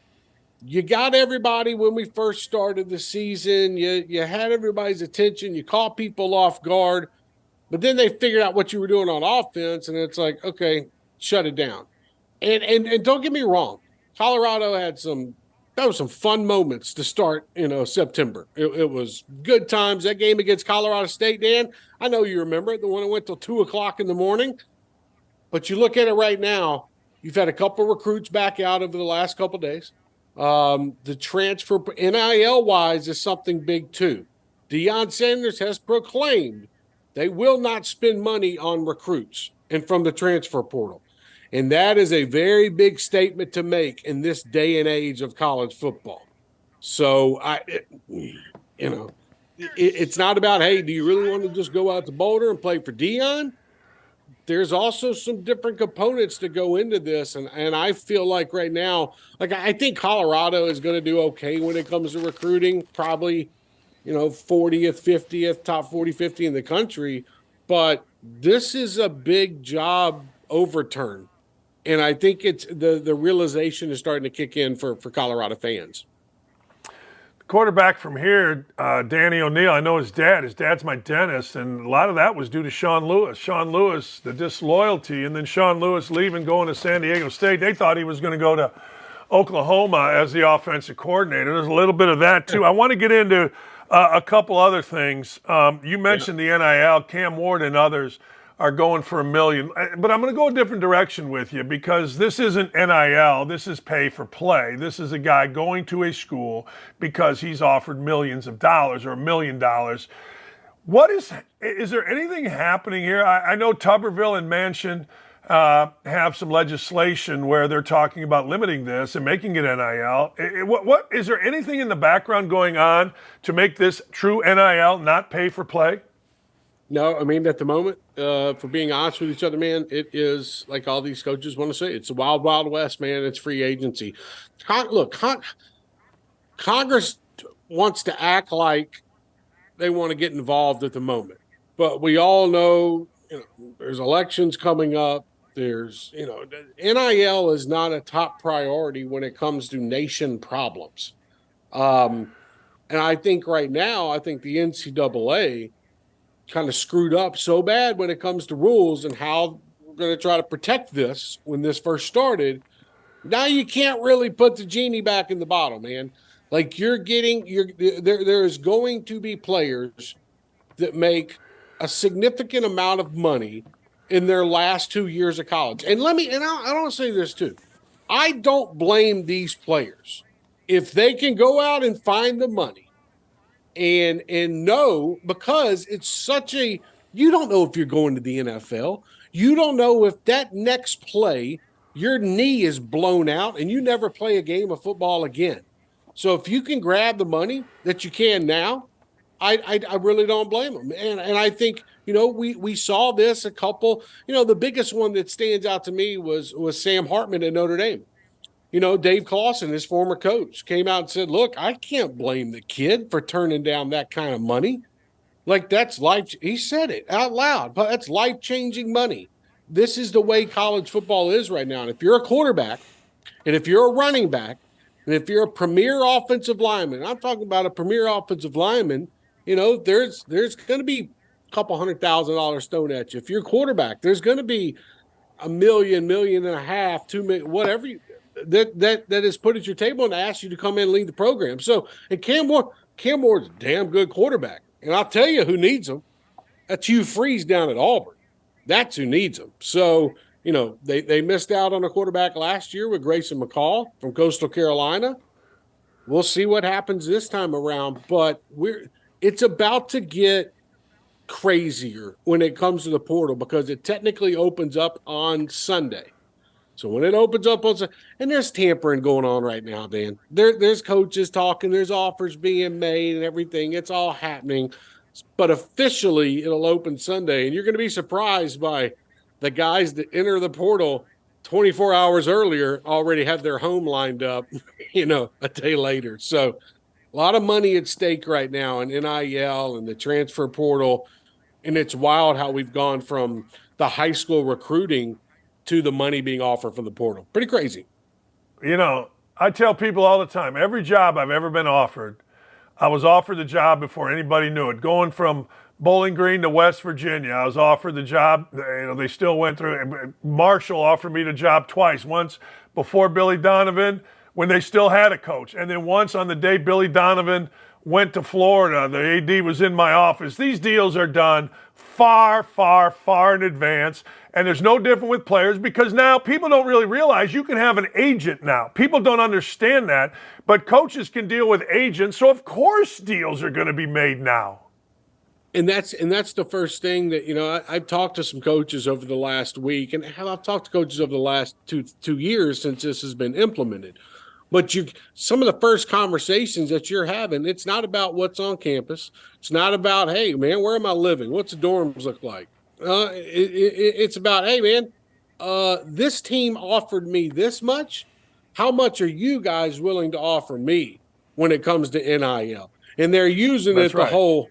you got everybody when we first started the season. You had everybody's attention. You caught people off guard, but then they figured out what you were doing on offense, and it's like, okay, shut it down. And don't get me wrong, Colorado had some fun moments to start, September. It was good times. That game against Colorado State, Dan, I know you remember it, the one that went till 2:00 in the morning. But you look at it right now, you've had a couple recruits back out over the last couple of days. The transfer NIL-wise is something big too. Deion Sanders has proclaimed they will not spend money on recruits and from the transfer portal. And that is a very big statement to make in this day and age of college football. So, it's not about, hey, do you really want to just go out to Boulder and play for Deion? There's also some different components to go into this. And I feel like right now, I think Colorado is going to do okay when it comes to recruiting, probably, 40th, 50th, top 40, 50 in the country. But this is a big job overturn. And I think it's the realization is starting to kick in for Colorado fans. Quarterback from here, Danny O'Neill, I know his dad. His dad's my dentist, and a lot of that was due to Sean Lewis. Sean Lewis, the disloyalty, and then Sean Lewis leaving, going to San Diego State. They thought he was going to go to Oklahoma as the offensive coordinator. There's a little bit of that, too. I want to get into a couple other things. You mentioned the NIL. Cam Ward and others are going for $1 million. But I'm going to go a different direction with you, because this isn't NIL. This is pay for play. This is a guy going to a school because he's offered millions of dollars or $1 million. Is there anything happening here? I know Tuberville and Manchin have some legislation where they're talking about limiting this and making it NIL. What is there anything in the background going on to make this true NIL, not pay for play? No, I mean, at the moment, for being honest with each other, man, it is like all these coaches want to say. It's the wild, wild west, man. It's free agency. Congress wants to act like they want to get involved at the moment. But we all know, there's elections coming up. There's, NIL is not a top priority when it comes to nation problems. And I think right now, the NCAA kind of screwed up so bad when it comes to rules and how we're going to try to protect this when this first started. Now you can't really put the genie back in the bottle, man. Like there is going to be players that make a significant amount of money in their last 2 years of college. And I don't say this too. I don't blame these players. If they can go out and find the money, and know, because it's you don't know if you're going to the NFL. You don't know if that next play, your knee is blown out and you never play a game of football again. So if you can grab the money that you can now, I really don't blame them. And I think, we saw this a couple, the biggest one that stands out to me was Sam Hartman at Notre Dame. Dave Clawson, his former coach, came out and said, look, I can't blame the kid for turning down that kind of money. Like, that's life. He said it out loud, but that's life-changing money. This is the way college football is right now. And if you're a quarterback, and if you're a running back, and if you're a premier offensive lineman, I'm talking about a premier offensive lineman, there's going to be couple $100,000 thrown at you. If you're a quarterback, there's going to be $1 million, $1.5 million, $2 million, whatever that is put at your table and ask you to come in and lead the program. So, and Cam Moore's a damn good quarterback. And I'll tell you who needs him. That's Hugh Freeze down at Auburn. That's who needs him. So, they missed out on a quarterback last year with Grayson McCall from Coastal Carolina. We'll see what happens this time around, but it's about to get crazier when it comes to the portal because it technically opens up on Sunday. So when it opens up on Sunday, and there's tampering going on right now, Dan. There's coaches talking, there's offers being made and everything. It's all happening. But officially, it'll open Sunday, and you're going to be surprised by the guys that enter the portal 24 hours earlier already have their home lined up, a day later. So a lot of money at stake right now in NIL and the transfer portal. And it's wild how we've gone from the high school recruiting to the money being offered from the portal. Pretty crazy. I tell people all the time, every job I've ever been offered, I was offered the job before anybody knew it. Going from Bowling Green to West Virginia, I was offered the job. They still went through. Marshall offered me the job twice. Once before Billy Donovan, when they still had a coach. And then once on the day Billy Donovan went to Florida, the AD was in my office. These deals are done far, far, far in advance. And there's no different with players because now people don't really realize you can have an agent now. People don't understand that, but coaches can deal with agents. So of course deals are going to be made now. And that's the first thing that, I've talked to some coaches over the last week, and I've talked to coaches over the last two years since this has been implemented. But some of the first conversations that you're having, it's not about what's on campus. It's not about, hey, man, where am I living? What's the dorms look like? It's about, hey, man, this team offered me this much. How much are you guys willing to offer me when it comes to NIL? And they're using That's it right. the whole.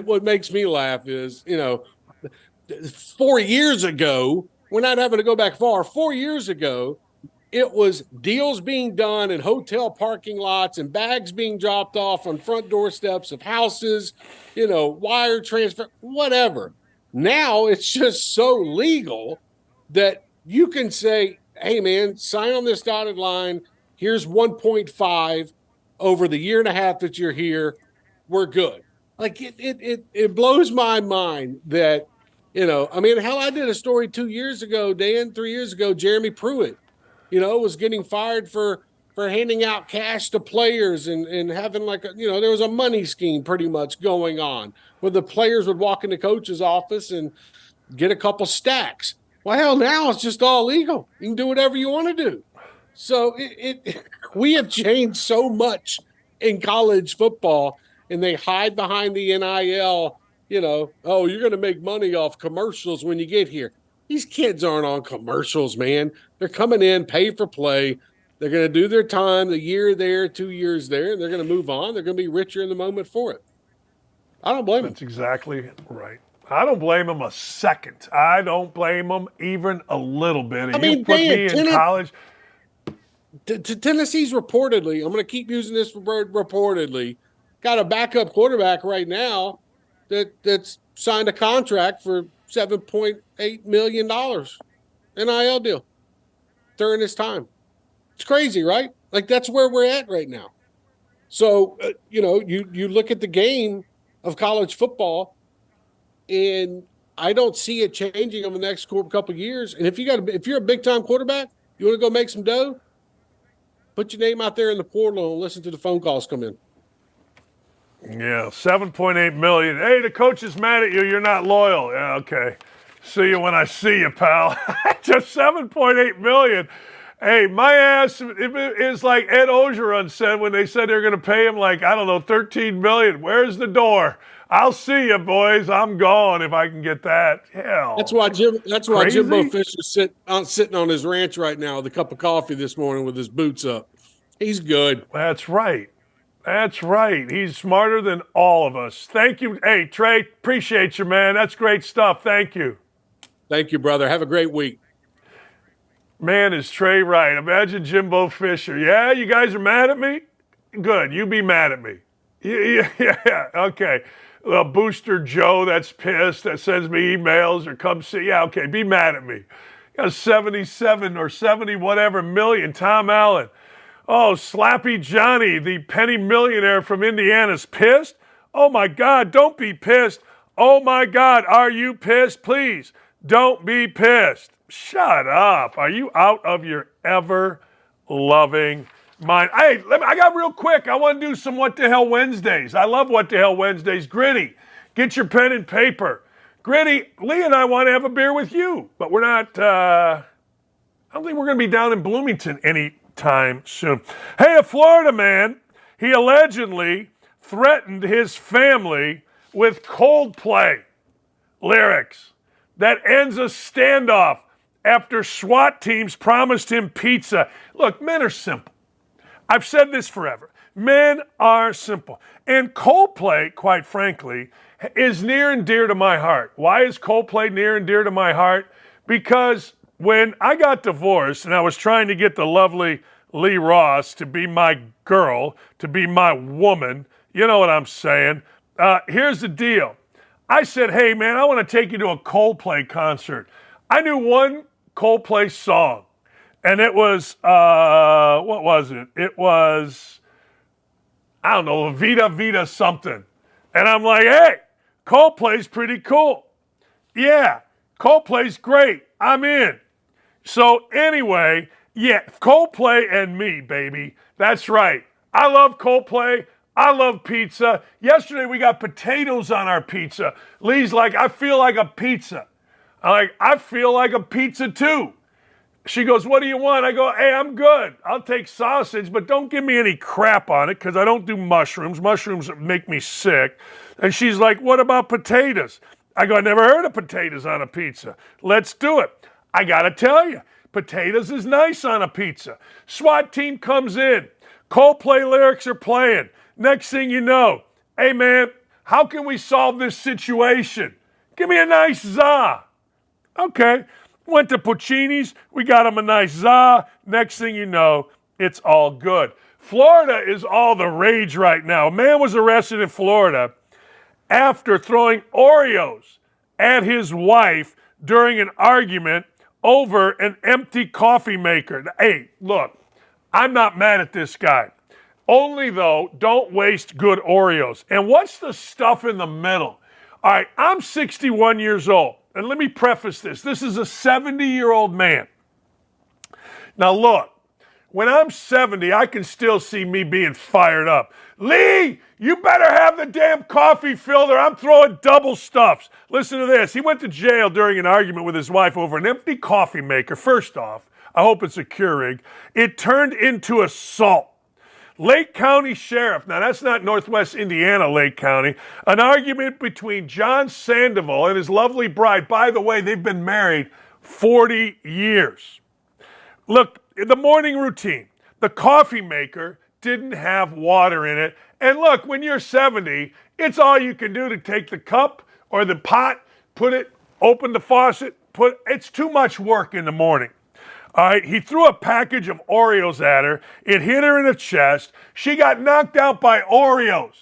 What makes me laugh is, 4 years ago, we're not having to go back far. 4 years ago, it was deals being done in hotel parking lots and bags being dropped off on front doorsteps of houses, wire transfer, whatever. Now it's just so legal that you can say, hey, man, sign on this dotted line. Here's 1.5 over the year and a half that you're here. We're good. Like it blows my mind that, hell, I did a story 2 years ago, Dan, 3 years ago, Jeremy Pruitt, was getting fired for handing out cash to players and having there was a money scheme pretty much going on where the players would walk into coach's office and get a couple stacks. Well, hell, now it's just all legal. You can do whatever you want to do. So we have changed so much in college football. And they hide behind the NIL, you're going to make money off commercials when you get here. These kids aren't on commercials, man. They're coming in, pay for play. They're going to do their time, the year there, 2 years there, and they're going to move on. They're going to be richer in the moment for it. I don't blame them. That's exactly right. I don't blame them a second. I don't blame them even a little bit. You put me in college. Tennessee's reportedly, I'm going to keep using this word reportedly, got a backup quarterback right now that's signed a contract for $7.8 million NIL deal during this time. It's crazy, right? Like that's where we're at right now. So, you look at the game of college football and I don't see it changing over the next couple of years. And if you're a big time quarterback, you want to go make some dough, put your name out there in the portal and listen to the phone calls come in. Yeah, $7.8 million. Hey, the coach is mad at you. You're not loyal. Yeah, okay. See you when I see you, pal. Just $7.8 million. Hey, my ass is like Ed Ogeron said when they said they're going to pay him $13 million. Where's the door? I'll see you, boys. I'm gone if I can get that. Hell. That's why Jimbo Fisher's sitting on his ranch right now with a cup of coffee this morning with his boots up. He's good. That's right. That's right. He's smarter than all of us. Thank you. Hey, Trey, appreciate you, man. That's great stuff. Thank you. Thank you, brother. Have a great week. Man, is Trey right? Imagine Jimbo Fisher. Yeah, you guys are mad at me? Good. You be mad at me. Yeah, okay. Booster Joe that's pissed, that sends me emails or comes see. Yeah, okay, be mad at me. Got 77 or 70 whatever million. Tom Allen. Oh, Slappy Johnny, the penny millionaire from Indiana's pissed? Oh my God, don't be pissed. Oh my God, are you pissed? Please, don't be pissed. Shut up. Are you out of your ever-loving mind? Hey, I got real quick. I want to do some What the Hell Wednesdays. I love What the Hell Wednesdays. Gritty, get your pen and paper. Gritty, Lee and I want to have a beer with you, but we're not, I don't think we're going to be down in Bloomington anytime soon. Hey, a Florida man, he allegedly threatened his family with Coldplay lyrics that ends a standoff after SWAT teams promised him pizza. Look, men are simple. I've said this forever. Men are simple. And Coldplay, quite frankly, is near and dear to my heart. Why is Coldplay near and dear to my heart? Because when I got divorced and I was trying to get the lovely Lee Ross to be my girl, to be my woman, you know what I'm saying? Here's the deal. I said, hey, man, I want to take you to a Coldplay concert. I knew one Coldplay song, and it was, what was it? It was, I don't know, Vida Vida something. And I'm like, hey, Coldplay's pretty cool. Yeah, Coldplay's great. I'm in. So anyway, yeah, Coldplay and me, baby. That's right. I love Coldplay. I love pizza. Yesterday we got potatoes on our pizza. Lee's like, I feel like a pizza. I'm like, I feel like a pizza too. She goes, what do you want? I go, hey, I'm good. I'll take sausage, but don't give me any crap on it because I don't do mushrooms. Mushrooms make me sick. And she's like, what about potatoes? I go, I never heard of potatoes on a pizza. Let's do it. I got to tell you, potatoes is nice on a pizza. SWAT team comes in. Coldplay lyrics are playing. Next thing you know, hey man, how can we solve this situation? Give me a nice za. Okay. Went to Puccini's. We got him a nice za. Next thing you know, it's all good. Florida is all the rage right now. A man was arrested in Florida after throwing Oreos at his wife during an argument over an empty coffee maker. Hey, look, I'm not mad at this guy. Only, though, don't waste good Oreos. And what's the stuff in the middle? All right, I'm 61 years old. And let me preface this. This is a 70-year-old man. Now, look, when I'm 70, I can still see me being fired up. Lee, you better have the damn coffee filter. I'm throwing double stuffs. Listen to this. He went to jail during an argument with his wife over an empty coffee maker. First off, I hope it's a Keurig. It turned into assault. Lake County Sheriff, now that's not Northwest Indiana, Lake County, an argument between John Sandoval and his lovely bride. By the way, they've been married 40 years. Look, the morning routine, the coffee maker didn't have water in it. And look, when you're 70, it's all you can do to take the cup or the pot, put it, open the faucet, it's too much work in the morning. All right, he threw a package of Oreos at her. It hit her in the chest. She got knocked out by Oreos.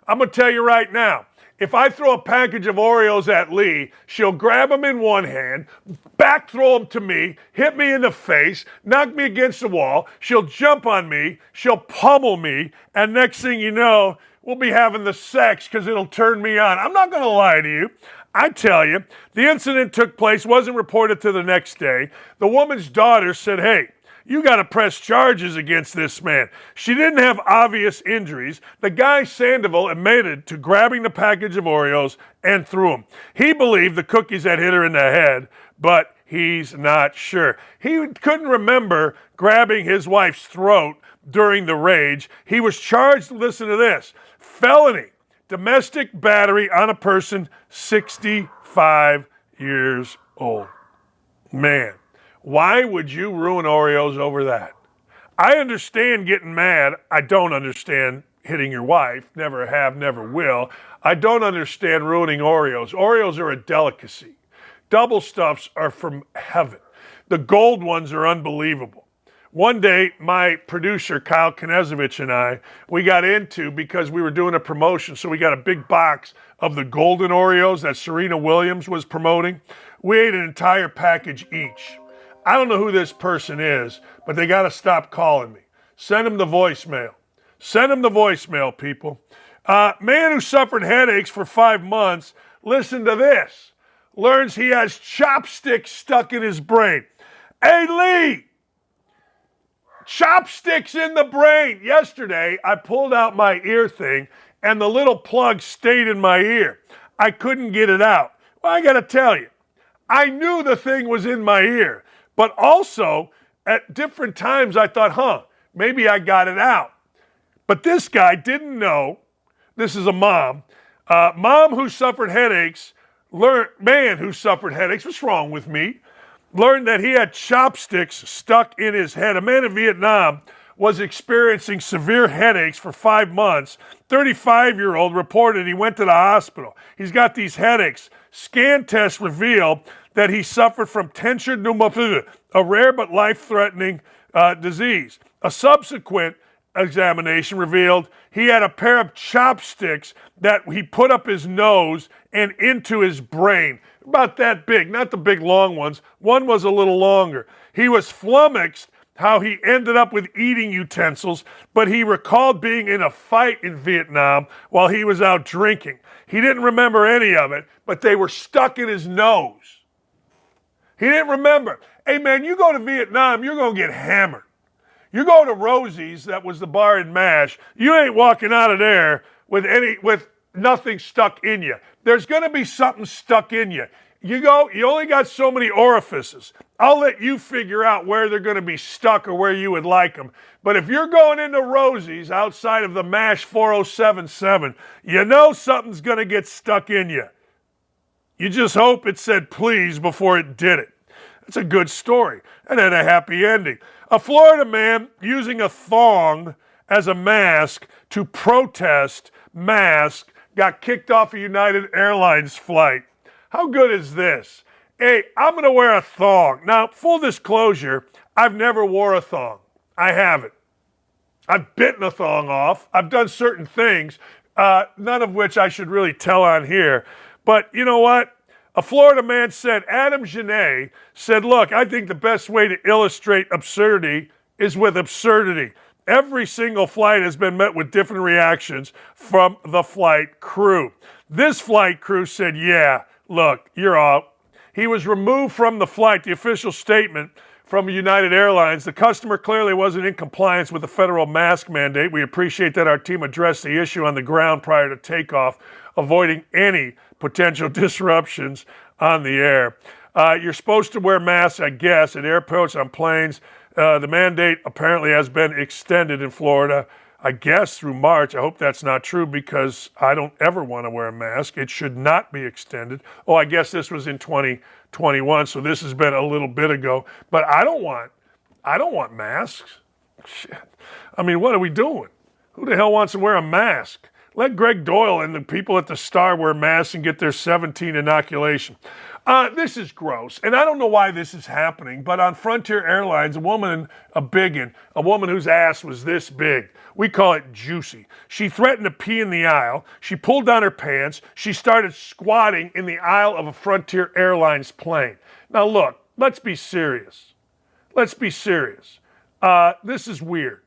I'm going to tell you right now, if I throw a package of Oreos at Lee, she'll grab them in one hand, back throw them to me, hit me in the face, knock me against the wall. She'll jump on me. She'll pummel me. And next thing you know, we'll be having the sex because it'll turn me on. I'm not going to lie to you. I tell you, the incident took place, wasn't reported till the next day. The woman's daughter said, hey, you got to press charges against this man. She didn't have obvious injuries. The guy, Sandoval, admitted to grabbing the package of Oreos and threw them. He believed the cookies had hit her in the head, but he's not sure. He couldn't remember grabbing his wife's throat during the rage. He was charged, listen to this, felony. Domestic battery on a person 65 years old. Man, why would you ruin Oreos over that? I understand getting mad. I don't understand hitting your wife. Never have, never will. I don't understand ruining Oreos. Oreos are a delicacy. Double stuffs are from heaven. The gold ones are unbelievable. One day, my producer, Kyle Knezovich, and I, we got into, because we were doing a promotion, so we got a big box of the golden Oreos that Serena Williams was promoting. We ate an entire package each. I don't know who this person is, but they got to stop calling me. Send them the voicemail. Send them the voicemail, people. Man who suffered headaches for 5 months, listen to this, learns he has chopsticks stuck in his brain. Hey, Lee! Chopsticks in the brain. Yesterday, I pulled out my ear thing, and the little plug stayed in my ear. I couldn't get it out. Well, I got to tell you, I knew the thing was in my ear, but also at different times I thought, maybe I got it out. But this guy didn't know. This is a mom. Mom who suffered headaches, man who suffered headaches, what's wrong with me? Learned that he had chopsticks stuck in his head. A man in Vietnam was experiencing severe headaches for 5 months. 35-year-old reported he went to the hospital. He's got these headaches. Scan tests revealed that he suffered from tension pneumonia, a rare but life-threatening disease. A subsequent examination revealed he had a pair of chopsticks that he put up his nose and into his brain. About that big, not the big long ones. One was a little longer. He was flummoxed how he ended up with eating utensils, but he recalled being in a fight in Vietnam while he was out drinking. He didn't remember any of it, but they were stuck in his nose. He didn't remember. Hey man, you go to Vietnam, you're going to get hammered. You go to Rosie's, that was the bar in MASH, you ain't walking out of there with nothing stuck in you. There's going to be something stuck in you. You only got so many orifices. I'll let you figure out where they're going to be stuck or where you would like them. But if you're going into Rosie's outside of the MASH 4077, you know something's going to get stuck in you. You just hope it said please before it did it. It's a good story. And then a happy ending. A Florida man using a thong as a mask to protest masks got kicked off a United Airlines flight. How good is this? Hey, I'm going to wear a thong. Now, full disclosure, I've never wore a thong. I haven't. I've bitten a thong off. I've done certain things, none of which I should really tell on here. But you know what? A Florida man said, Adam Genet said, look, I think the best way to illustrate absurdity is with absurdity. Every single flight has been met with different reactions from the flight crew. This flight crew said, yeah, look, you're out. He was removed from the flight. The official statement from United Airlines, the customer clearly wasn't in compliance with the federal mask mandate. We appreciate that our team addressed the issue on the ground prior to takeoff, avoiding any potential disruptions on the air. You're supposed to wear masks, I guess, at airports, on planes. The mandate apparently has been extended in Florida, I guess, through March. I hope that's not true because I don't ever want to wear a mask. It should not be extended. Oh, I guess this was in 2021, so this has been a little bit ago. But I don't want masks. Shit. I mean, what are we doing? Who the hell wants to wear a mask? Let Greg Doyle and the people at the Star wear masks and get their 17 inoculation. This is gross, and I don't know why this is happening, but on Frontier Airlines, a woman whose ass was this big, we call it juicy. She threatened to pee in the aisle. She pulled down her pants. She started squatting in the aisle of a Frontier Airlines plane. Now look, let's be serious. Let's be serious. This is weird.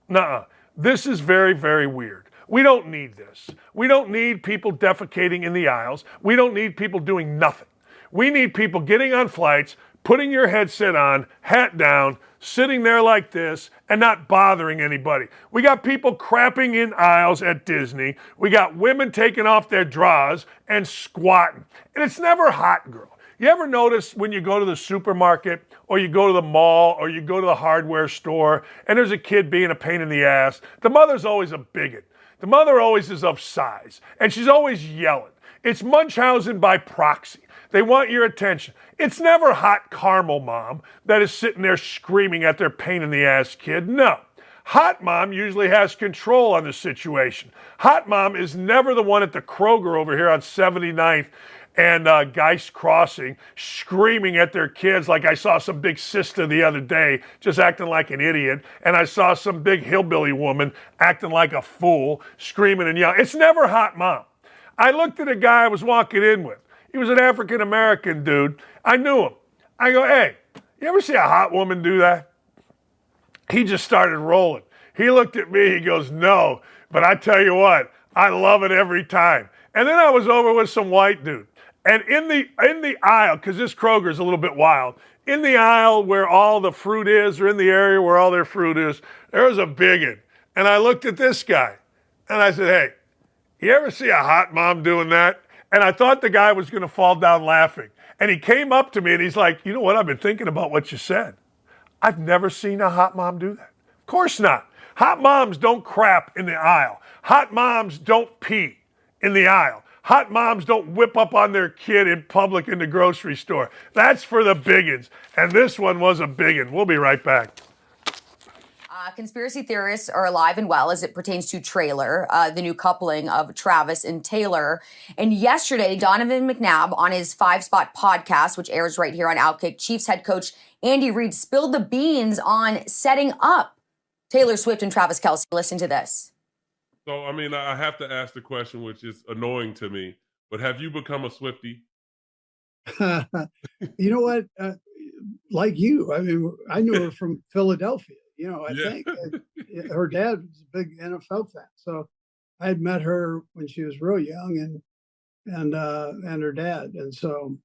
Nuh-uh. This is very, very weird. We don't need this. We don't need people defecating in the aisles. We don't need people doing nothing. We need people getting on flights, putting your headset on, hat down, sitting there like this, and not bothering anybody. We got people crapping in aisles at Disney. We got women taking off their drawers and squatting. And it's never hot girl. You ever notice when you go to the supermarket or you go to the mall or you go to the hardware store and there's a kid being a pain in the ass? The mother's always a bigot. The mother always is of size, and she's always yelling. It's Munchausen by proxy. They want your attention. It's never hot caramel mom that is sitting there screaming at their pain in the ass kid. No. Hot mom usually has control on the situation. Hot mom is never the one at the Kroger over here on 79th and Geist Crossing screaming at their kids like I saw some big sister the other day just acting like an idiot, and I saw some big hillbilly woman acting like a fool, screaming and yelling. It's never hot mom. I looked at a guy I was walking in with. He was an African-American dude. I knew him. I go, hey, you ever see a hot woman do that? He just started rolling. He looked at me, he goes, no, but I tell you what, I love it every time. And then I was over with some white dude. And in the aisle, because this Kroger's a little bit wild, in the aisle where all the fruit is, or in the area where all their fruit is, there was a biggin. And I looked at this guy, and I said, hey, you ever see a hot mom doing that? And I thought the guy was going to fall down laughing. And he came up to me, and he's like, you know what, I've been thinking about what you said. I've never seen a hot mom do that. Of course not. Hot moms don't crap in the aisle. Hot moms don't pee in the aisle. Hot moms don't whip up on their kid in public in the grocery store. That's for the biggins. And this one was a biggin. We'll be right back. Conspiracy theorists are alive and well as it pertains to Trailer, the new coupling of Travis and Taylor. And yesterday, Donovan McNabb on his 5-Spot podcast, which airs right here on OutKick, Chiefs head coach Andy Reid spilled the beans on setting up Taylor Swift and Travis Kelce. Listen to this. So, I mean, I have to ask the question, which is annoying to me, but have you become a Swiftie? You know what? Like you, I mean, I knew her from Philadelphia. I think her dad was a big NFL fan. So I had met her when she was real young and her dad. And so,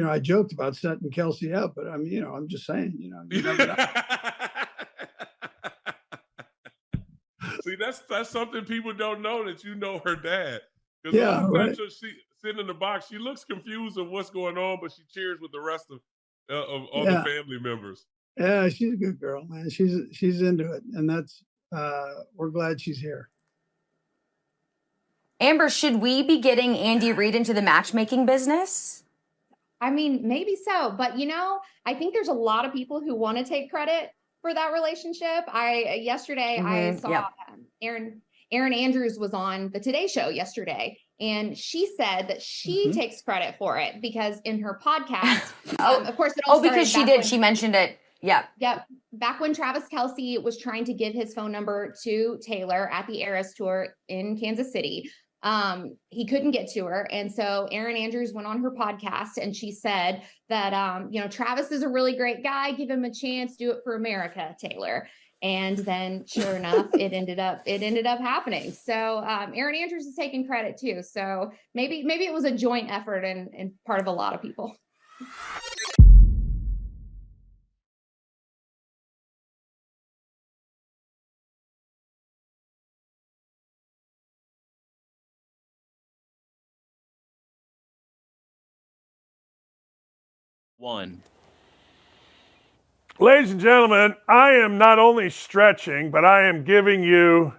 I joked about setting Kelce up, but I mean, I'm just saying, you never know. See, that's something people don't know, that you know her dad. Because Yeah, a lot of right. times she sitting in the box, she looks confused of what's going on, but she cheers with the rest of all the Yeah. family members. Yeah, she's a good girl, man. She's into it, and that's we're glad she's here. Amber, should we be getting Andy Reid into the matchmaking business? I mean, maybe so, but I think there's a lot of people who want to take credit for that relationship. Yesterday I saw Yep. Erin Andrews was on the Today Show yesterday, and she said that she takes credit for it because in her podcast, of course, it all because started she back did. when- She mentioned it. Yeah. Yep. Back when Travis Kelce was trying to give his phone number to Taylor at the Eras Tour in Kansas City, he couldn't get to her. And so Erin Andrews went on her podcast and she said that, Travis is a really great guy. Give him a chance. Do it for America, Taylor. And then sure enough, it ended up happening. So Erin Andrews is taking credit too. So maybe it was a joint effort and part of a lot of people. One. Ladies and gentlemen, I am not only stretching, but I am giving you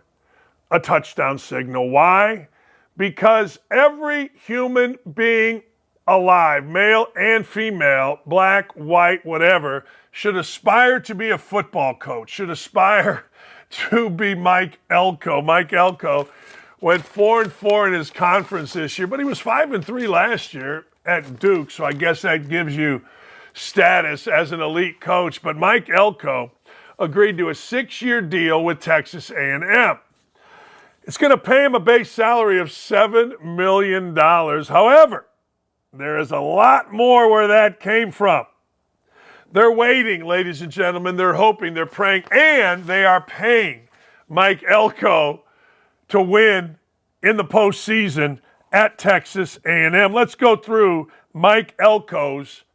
a touchdown signal. Why? Because every human being alive, male and female, black, white, whatever, should aspire to be a football coach, should aspire to be Mike Elko. Mike Elko went 4-4 in his conference this year, but he was 5-3 last year at Duke, so I guess that gives you status as an elite coach. But Mike Elko agreed to a 6-year deal with Texas A&M. It's going to pay him a base salary of $7 million. However, there is a lot more where that came from. They're waiting, ladies and gentlemen. They're hoping, they're praying, and they are paying Mike Elko to win in the postseason at Texas A&M. Let's go through Mike Elko's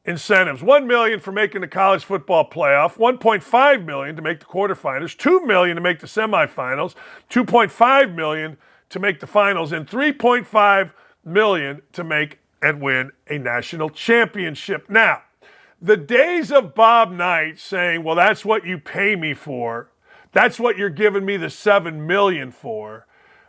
incentives. $1 million for making the college football playoff, $1.5 million to make the quarterfinals, $2 million to make the semifinals, $2.5 million to make the finals, and $3.5 million to make and win a national championship. Now, the days of Bob Knight saying, well, that's what you pay me for, that's what you're giving me the $7 million for,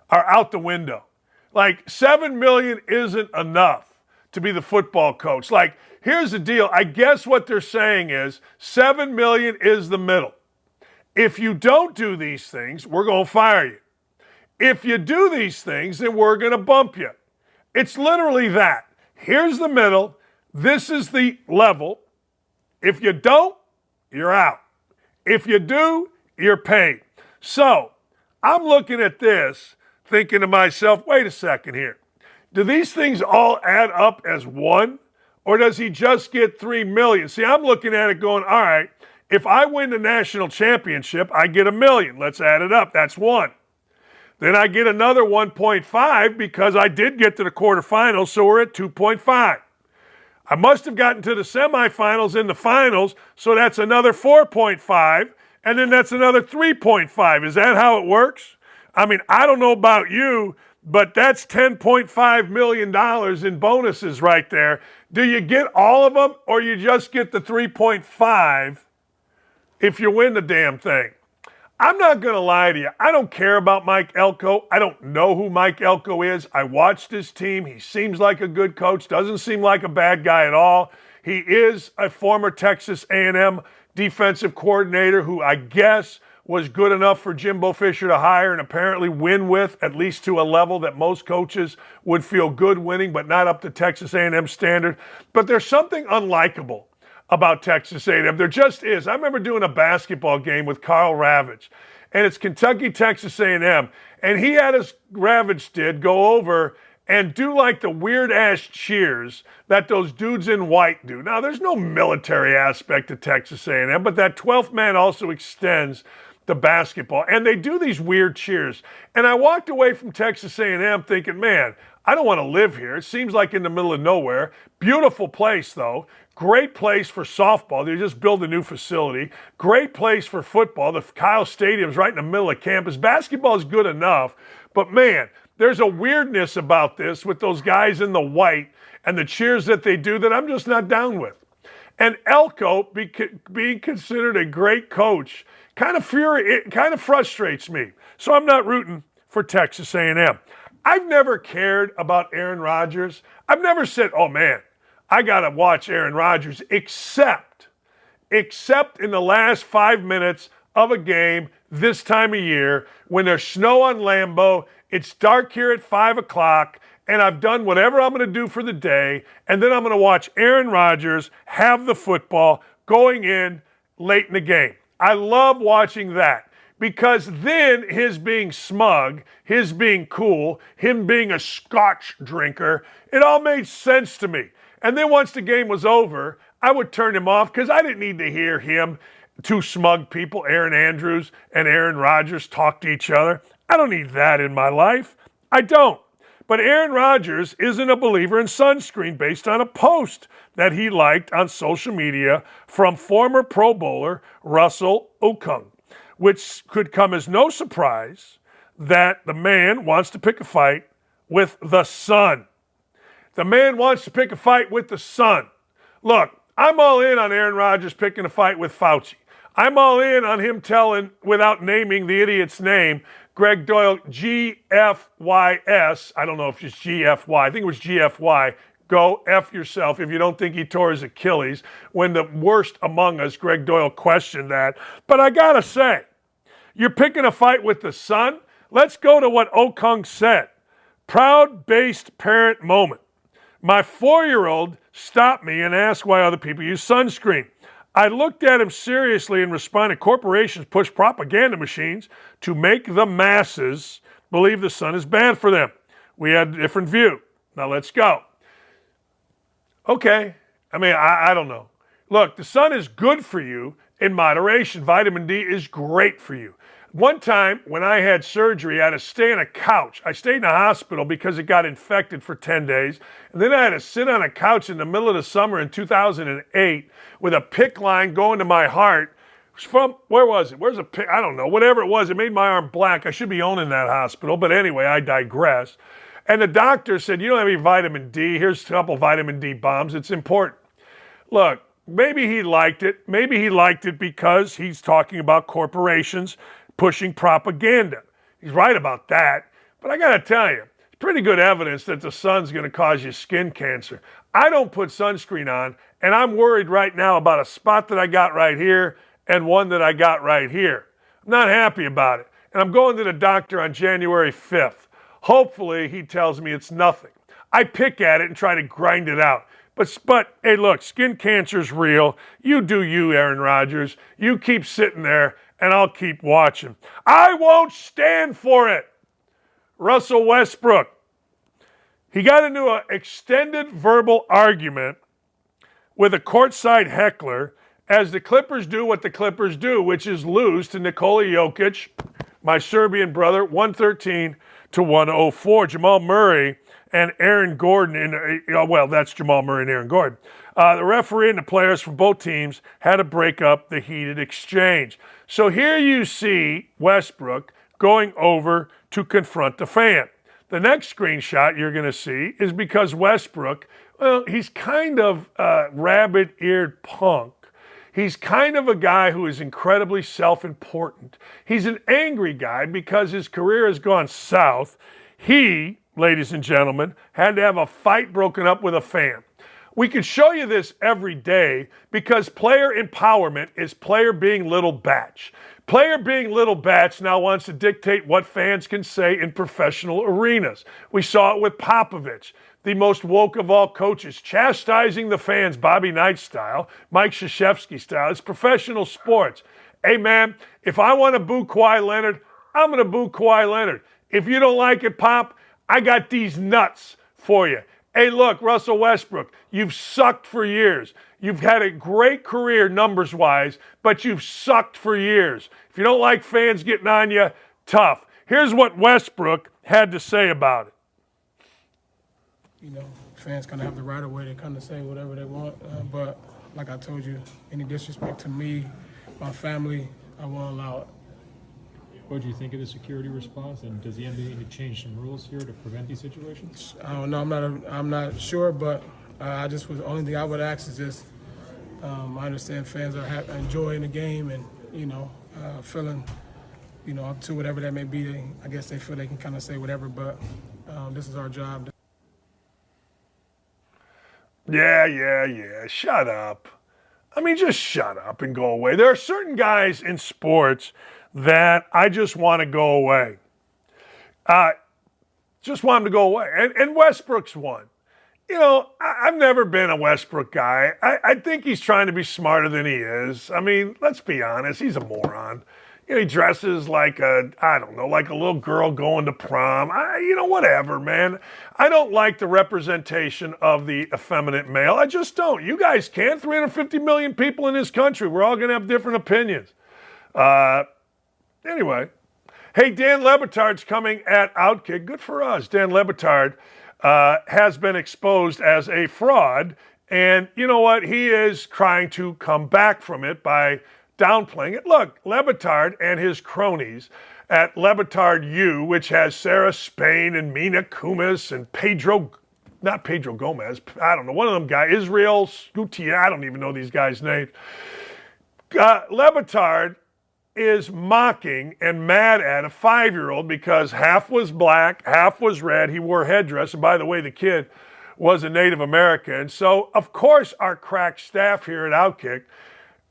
are out the window. Like, $7 million isn't enough to be the football coach. Like, here's the deal. I guess what they're saying is $7 million is the middle. If you don't do these things, we're going to fire you. If you do these things, then we're going to bump you. It's literally that. Here's the middle. This is the level. If you don't, you're out. If you do, you're paid. So I'm looking at this, thinking to myself, wait a second here. Do these things all add up as one? Or does he just get $3 million? See, I'm looking at it going, all right, if I win the national championship, I get $1 million. Let's add it up. That's one. Then I get another 1.5 because I did get to the quarterfinals, so we're at 2.5. I must have gotten to the semifinals and the finals, so that's another 4.5, and then that's another 3.5. Is that how it works? I mean, I don't know about you, but that's $10.5 million in bonuses right there. Do you get all of them, or you just get the 3.5 if you win the damn thing? I'm not going to lie to you. I don't care about Mike Elko. I don't know who Mike Elko is. I watched his team. He seems like a good coach. Doesn't seem like a bad guy at all. He is a former Texas A&M defensive coordinator who I guess was good enough for Jimbo Fisher to hire and apparently win with, at least to a level that most coaches would feel good winning, but not up to Texas A&M standard. But there's something unlikable about Texas A&M. There just is. I remember doing a basketball game with Carl Ravage, and it's Kentucky, Texas A&M, and he had us, Ravage did, go over and do like the weird-ass cheers that those dudes in white do. Now, there's no military aspect to Texas A&M, but that 12th man also extends the basketball, and they do these weird cheers. And I walked away from Texas A&M thinking, man, I don't want to live here. It seems like in the middle of nowhere. Beautiful place, though. Great place for softball. They just built a new facility. Great place for football. The Kyle Stadium's right in the middle of campus. Basketball is good enough, but man, there's a weirdness about this with those guys in the white and the cheers that they do that I'm just not down with. And Elko, being considered a great coach, kind of frustrates me. So I'm not rooting for Texas A&M. I've never cared about Aaron Rodgers. I've never said, oh man, I got to watch Aaron Rodgers, except in the last 5 minutes of a game this time of year when there's snow on Lambeau, it's dark here at 5 o'clock, and I've done whatever I'm going to do for the day, and then I'm going to watch Aaron Rodgers have the football going in late in the game. I love watching that because then his being smug, his being cool, him being a scotch drinker, it all made sense to me. And then once the game was over, I would turn him off because I didn't need to hear him, two smug people, Aaron Andrews and Aaron Rodgers, talk to each other. I don't need that in my life. I don't. But Aaron Rodgers isn't a believer in sunscreen based on a post that he liked on social media from former Pro Bowler Russell Okung, which could come as no surprise that the man wants to pick a fight with the sun. The man wants to pick a fight with the sun. Look, I'm all in on Aaron Rodgers picking a fight with Fauci. I'm all in on him telling, without naming the idiot's name, Greg Doyle, GFYS, I don't know if it's GFY, I think it was GFY, go F yourself if you don't think he tore his Achilles, when the worst among us, Greg Doyle, questioned that. But I gotta say, you're picking a fight with the sun? Let's go to what Okung said. Proud-based parent moment. My 4-year-old stopped me and asked why other people use sunscreen. I looked at him seriously and responded, corporations push propaganda machines to make the masses believe the sun is bad for them. We had a different view. Now let's go. Okay. I mean, I don't know. Look, the sun is good for you in moderation. Vitamin D is great for you. One time when I had surgery, I had to stay on a couch. I stayed in the hospital because it got infected for 10 days. And then I had to sit on a couch in the middle of the summer in 2008 with a PICC line going to my heart. From, where was it? Where's a PICC? I don't know. Whatever it was, it made my arm black. I should be owning that hospital. But anyway, I digress. And the doctor said, you don't have any vitamin D. Here's a couple vitamin D bombs. It's important. Look, maybe he liked it. Maybe he liked it because he's talking about corporations pushing propaganda. He's right about that. But I got to tell you, it's pretty good evidence that the sun's going to cause you skin cancer. I don't put sunscreen on, and I'm worried right now about a spot that I got right here and one that I got right here. I'm not happy about it. And I'm going to the doctor on January 5th. Hopefully, he tells me it's nothing. I pick at it and try to grind it out. But hey, look, skin cancer's real. You do you, Aaron Rodgers. You keep sitting there, and I'll keep watching. I won't stand for it. Russell Westbrook. He got into an extended verbal argument with a courtside heckler as the Clippers do what the Clippers do, which is lose to Nikola Jokic, my Serbian brother, 113-104. Jamal Murray and Aaron Gordon, that's Jamal Murray and Aaron Gordon. The referee and the players from both teams had to break up the heated exchange. So here you see Westbrook going over to confront the fan. The next screenshot you're going to see is because Westbrook, he's kind of a rabbit-eared punk. He's kind of a guy who is incredibly self-important. He's an angry guy because his career has gone south. He, ladies and gentlemen, had to have a fight broken up with a fan. We can show you this every day because player empowerment is player being little batch. Player being little batch now wants to dictate what fans can say in professional arenas. We saw it with Popovich, the most woke of all coaches, chastising the fans, Bobby Knight style, Mike Krzyzewski style. It's professional sports. Hey, man, if I want to boo Kawhi Leonard, I'm going to boo Kawhi Leonard. If you don't like it, Pop, I got these nuts for you. Hey, look, Russell Westbrook, you've sucked for years. You've had a great career numbers-wise, but you've sucked for years. If you don't like fans getting on you, tough. Here's what Westbrook had to say about it. You know, fans kind of have the right of way to kind of say whatever they want. But like I told you, any disrespect to me, my family, I won't allow it. What do you think of the security response, and does the NBA need to change some rules here to prevent these situations? I don't know. I'm not sure, but I just was the only thing I would ask is just I understand fans are enjoying the game and feeling up to whatever that may be. I guess they feel they can kind of say whatever, but this is our job. Yeah. Shut up. I mean, just shut up and go away. There are certain guys in sports that I just want to go away. Just want him to go away. And Westbrook's one. You know, I've never been a Westbrook guy. I think he's trying to be smarter than he is. I mean, let's be honest. He's a moron. You know, he dresses like like a little girl going to prom. Whatever, man. I don't like the representation of the effeminate male. I just don't. You guys can. 350 million people in this country. We're all going to have different opinions. Anyway. Hey, Dan Le Batard's coming at OutKick. Good for us. Dan Le Batard has been exposed as a fraud. And you know what? He is trying to come back from it by downplaying it. Look, Le Batard and his cronies at Le Batard U, which has Sarah Spain and Mina Kumis and not Pedro Gomez, I don't know, one of them guys, Israel Gutierrez, I don't even know these guys' names. Le Batard is mocking and mad at a 5-year-old because half was black, half was red. He wore headdress. And by the way, the kid was a Native American. So, of course, our crack staff here at OutKick,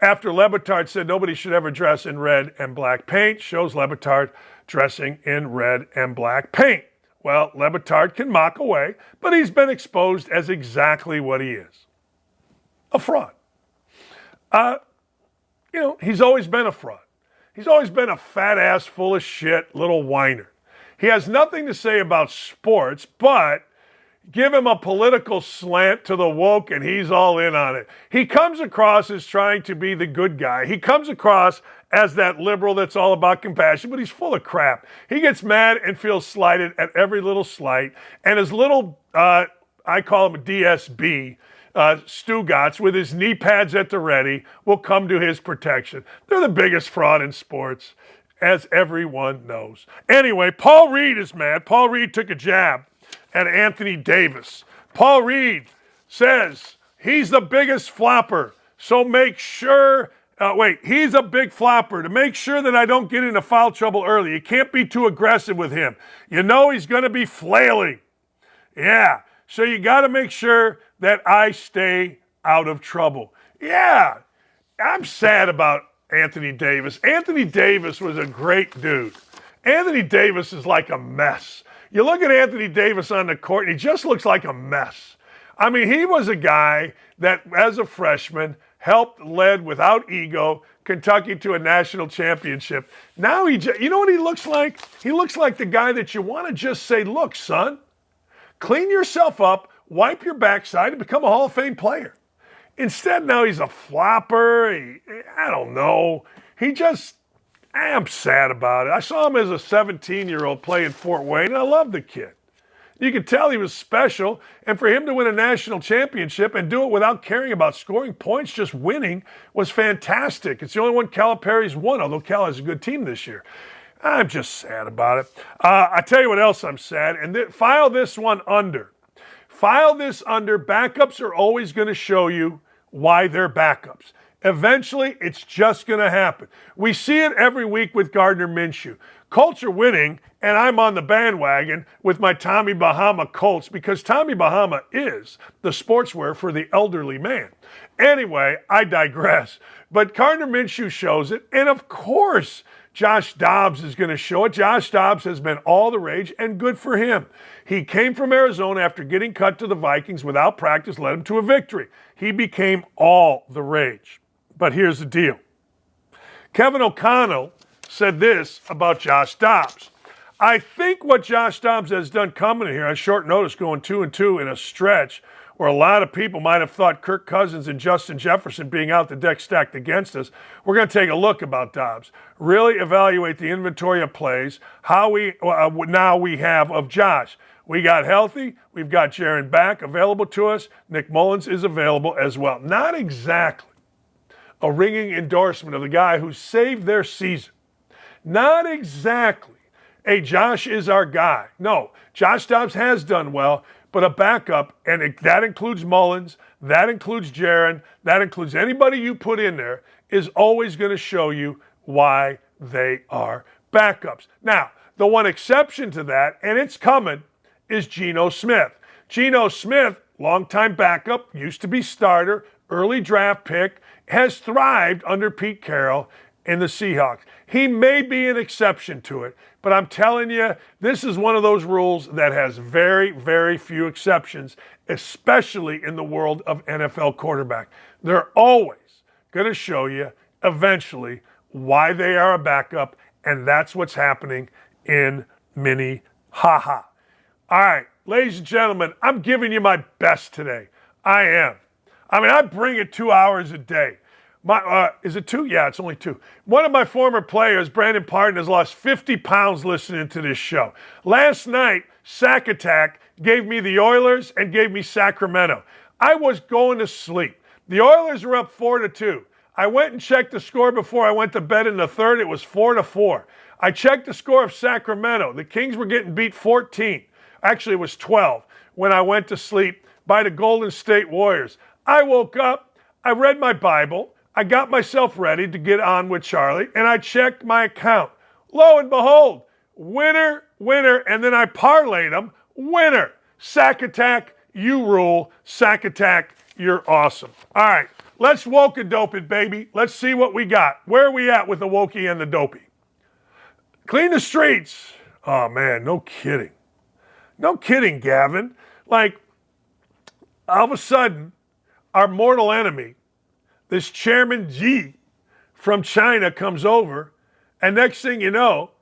after Le Batard said nobody should ever dress in red and black paint, shows Le Batard dressing in red and black paint. Well, Le Batard can mock away, but he's been exposed as exactly what he is. A fraud. He's always been a fraud. He's always been a fat ass, full of shit, little whiner. He has nothing to say about sports, but give him a political slant to the woke and he's all in on it. He comes across as trying to be the good guy. He comes across as that liberal that's all about compassion, but he's full of crap. He gets mad and feels slighted at every little slight. And his little, I call him a DSB, Stugotz, with his knee pads at the ready, will come to his protection. They're the biggest fraud in sports, as everyone knows. Anyway, Paul Reed is mad. Paul Reed took a jab at Anthony Davis. Paul Reed says he's the biggest flopper, so make sure, he's a big flopper. To make sure that I don't get into foul trouble early, you can't be too aggressive with him. You know he's going to be flailing. Yeah, so you got to make sure that I stay out of trouble. Yeah, I'm sad about Anthony Davis. Anthony Davis was a great dude. Anthony Davis is like a mess. You look at Anthony Davis on the court, and he just looks like a mess. I mean, he was a guy that, as a freshman, led without ego Kentucky to a national championship. Now you know what he looks like? He looks like the guy that you want to just say, look, son, clean yourself up, wipe your backside, and become a Hall of Fame player. Instead, now he's a flopper. I don't know. I'm sad about it. I saw him as a 17-year-old play in Fort Wayne, and I love the kid. You could tell he was special, and for him to win a national championship and do it without caring about scoring points, just winning, was fantastic. It's the only one Calipari's won, although Cal has a good team this year. I'm just sad about it. I tell you what else I'm sad, and file this one under. File this under. Backups are always going to show you why they're backups. Eventually, it's just going to happen. We see it every week with Gardner Minshew. Colts are winning, and I'm on the bandwagon with my Tommy Bahama Colts because Tommy Bahama is the sportswear for the elderly man. Anyway, I digress. But Gardner Minshew shows it, and of course, Josh Dobbs is going to show it. Josh Dobbs has been all the rage, and good for him. He came from Arizona after getting cut to the Vikings without practice, led him to a victory. He became all the rage. But here's the deal. Kevin O'Connell said this about Josh Dobbs. I think what Josh Dobbs has done coming in here on short notice, going 2-2 in a stretch where a lot of people might have thought Kirk Cousins and Justin Jefferson being out the deck stacked against us. We're going to take a look about Dobbs. Really evaluate the inventory of plays, how we have of Josh. We got healthy. We've got Jaron back available to us. Nick Mullins is available as well. Not exactly a ringing endorsement of the guy who saved their season. Not exactly a Josh is our guy. No, Josh Dobbs has done well, but a backup, and that includes Mullins, that includes Jaron, that includes anybody you put in there, is always going to show you why they are backups. Now, the one exception to that, and it's coming, is Geno Smith. Geno Smith, longtime backup, used to be starter, early draft pick, has thrived under Pete Carroll in the Seahawks. He may be an exception to it, but I'm telling you, this is one of those rules that has very, very few exceptions, especially in the world of NFL quarterback. They're always going to show you eventually why they are a backup, and that's what's happening in Minnehaha. All right, ladies and gentlemen, I'm giving you my best today. I am. I mean, I bring it 2 hours a day. Is it 2? Yeah, it's only 2. One of my former players, Brandon Parton, has lost 50 pounds listening to this show. Last night, Sack Attack gave me the Oilers and gave me Sacramento. I was going to sleep. The Oilers were up 4-2. I went and checked the score before I went to bed in the third. It was 4-4. I checked the score of Sacramento. The Kings were getting beat 14. Actually, it was 12 when I went to sleep by the Golden State Warriors. I woke up, I read my Bible, I got myself ready to get on with Charlie, and I checked my account. Lo and behold, winner, winner, and then I parlayed them, winner. Sack Attack, you rule. Sack Attack, you're awesome. All right, let's woke-a-dope it, baby. Let's see what we got. Where are we at with the wokey and the dopey? Clean the streets. Oh, man, no kidding. No kidding, Gavin. Like, all of a sudden, our mortal enemy, this Chairman Xi from China, comes over, and next thing you know,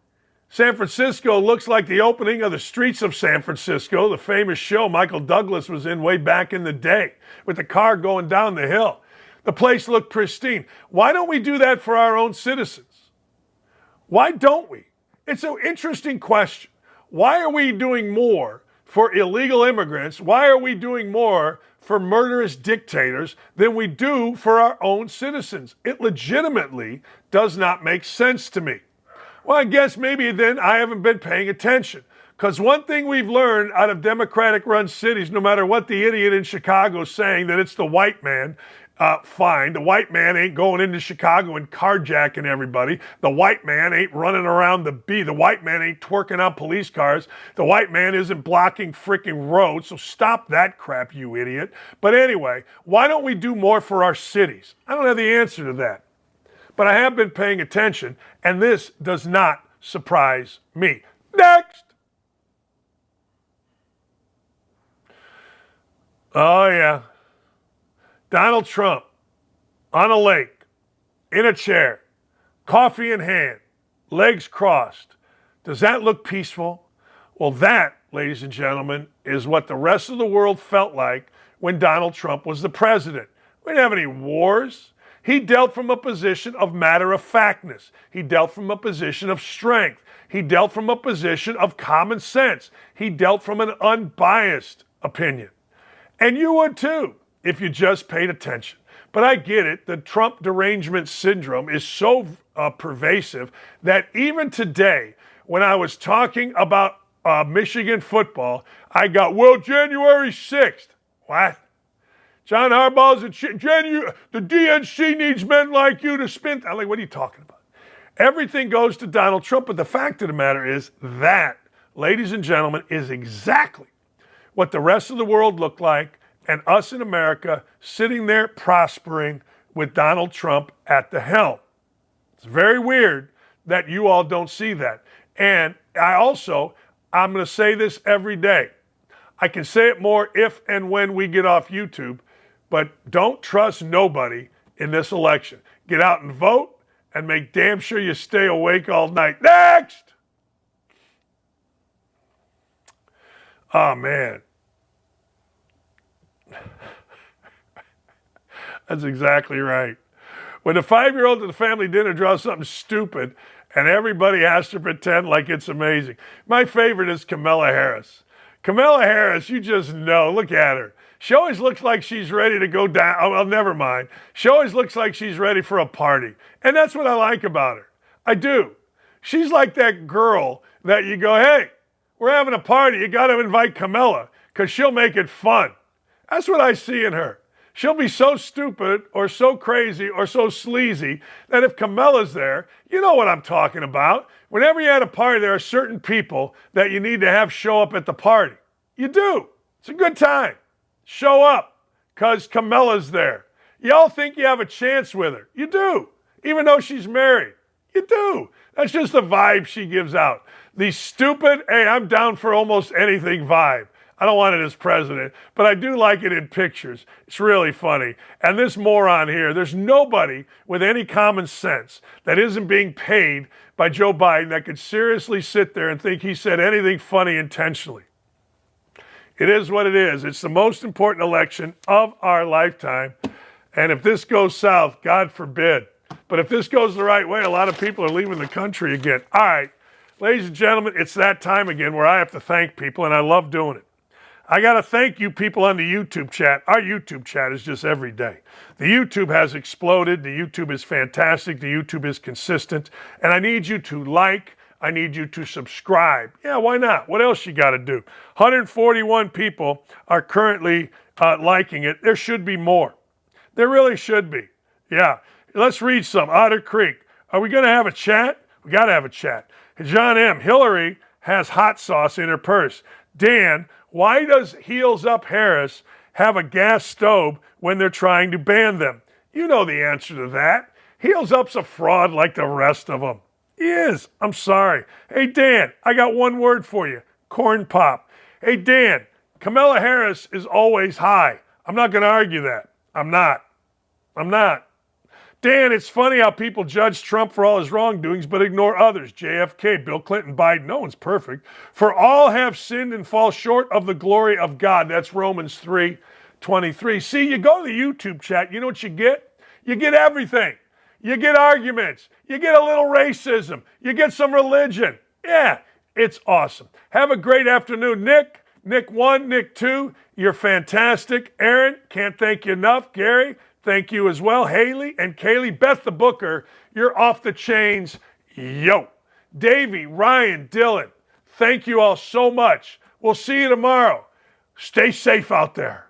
San Francisco looks like the opening of the Streets of San Francisco, the famous show Michael Douglas was in way back in the day, with the car going down the hill. The place looked pristine. Why don't we do that for our own citizens? Why don't we? It's an interesting question. Why are we doing more for illegal immigrants? Why are we doing more for murderous dictators than we do for our own citizens? It legitimately does not make sense to me. Well, I guess maybe then I haven't been paying attention. Because one thing we've learned out of Democratic-run cities, no matter what the idiot in Chicago is saying, that it's the white man, fine. The white man ain't going into Chicago and carjacking everybody. The white man ain't running around the beat. The white man ain't twerking on police cars. The white man isn't blocking freaking roads. So stop that crap, you idiot. But anyway, why don't we do more for our cities? I don't have the answer to that. But I have been paying attention, and this does not surprise me. Next! Oh, yeah. Donald Trump on a lake, in a chair, coffee in hand, legs crossed. Does that look peaceful? Well, that, ladies and gentlemen, is what the rest of the world felt like when Donald Trump was the president. We didn't have any wars. He dealt from a position of matter-of-factness. He dealt from a position of strength. He dealt from a position of common sense. He dealt from an unbiased opinion. And you would too, if you just paid attention. But I get it. The Trump derangement syndrome is so pervasive that even today, when I was talking about Michigan football, I got, well, January 6th. What? John Harbaugh's the DNC needs men like you to spin. I'm like, what are you talking about? Everything goes to Donald Trump, but the fact of the matter is that, ladies and gentlemen, is exactly what the rest of the world looked like, and us in America sitting there prospering with Donald Trump at the helm. It's very weird that you all don't see that. And I'm going to say this every day. I can say it more if and when we get off YouTube, but don't trust nobody in this election. Get out and vote and make damn sure you stay awake all night. Next! Oh, man. That's exactly right. When the 5-year-old at the family dinner draws something stupid and everybody has to pretend like it's amazing. My favorite is Kamala Harris. Kamala Harris, you just know. Look at her. She always looks like she's ready to go down. Oh, well, never mind. She always looks like she's ready for a party. And that's what I like about her. I do. She's like that girl that you go, hey, we're having a party. You got to invite Kamala because she'll make it fun. That's what I see in her. She'll be so stupid or so crazy or so sleazy that if Kamala's there, you know what I'm talking about. Whenever you're at a party, there are certain people that you need to have show up at the party. You do. It's a good time. Show up because Kamala's there. Y'all think you have a chance with her. You do. Even though she's married. You do. That's just the vibe she gives out. The stupid, hey, I'm down for almost anything vibe. I don't want it as president, but I do like it in pictures. It's really funny. And this moron here, there's nobody with any common sense that isn't being paid by Joe Biden that could seriously sit there and think he said anything funny intentionally. It is what it is. It's the most important election of our lifetime. And if this goes south, God forbid. But if this goes the right way, a lot of people are leaving the country again. All right, ladies and gentlemen, it's that time again where I have to thank people, and I love doing it. I got to thank you people on the YouTube chat. Our YouTube chat is just every day. The YouTube has exploded. The YouTube is fantastic. The YouTube is consistent. And I need you to like. I need you to subscribe. Yeah, why not? What else you got to do? 141 people are currently liking it. There should be more. There really should be. Yeah. Let's read some. Otter Creek. Are we going to have a chat? We got to have a chat. John M. Hillary has hot sauce in her purse. Dan, why does Heels Up Harris have a gas stove when they're trying to ban them? You know the answer to that. Heels Up's a fraud like the rest of them. He is. I'm sorry. Hey, Dan, I got one word for you. Corn pop. Hey, Dan, Kamala Harris is always high. I'm not going to argue that. I'm not. Dan, it's funny how people judge Trump for all his wrongdoings but ignore others. JFK, Bill Clinton, Biden, no one's perfect. For all have sinned and fall short of the glory of God. That's Romans 3:23. See, you go to the YouTube chat, you know what you get? You get everything. You get arguments. You get a little racism. You get some religion. Yeah, it's awesome. Have a great afternoon, Nick. Nick 1, Nick 2, you're fantastic. Aaron, can't thank you enough. Gary, thank you as well. Haley and Kaylee, Beth the Booker, you're off the chains. Yo. Davey, Ryan, Dylan, thank you all so much. We'll see you tomorrow. Stay safe out there.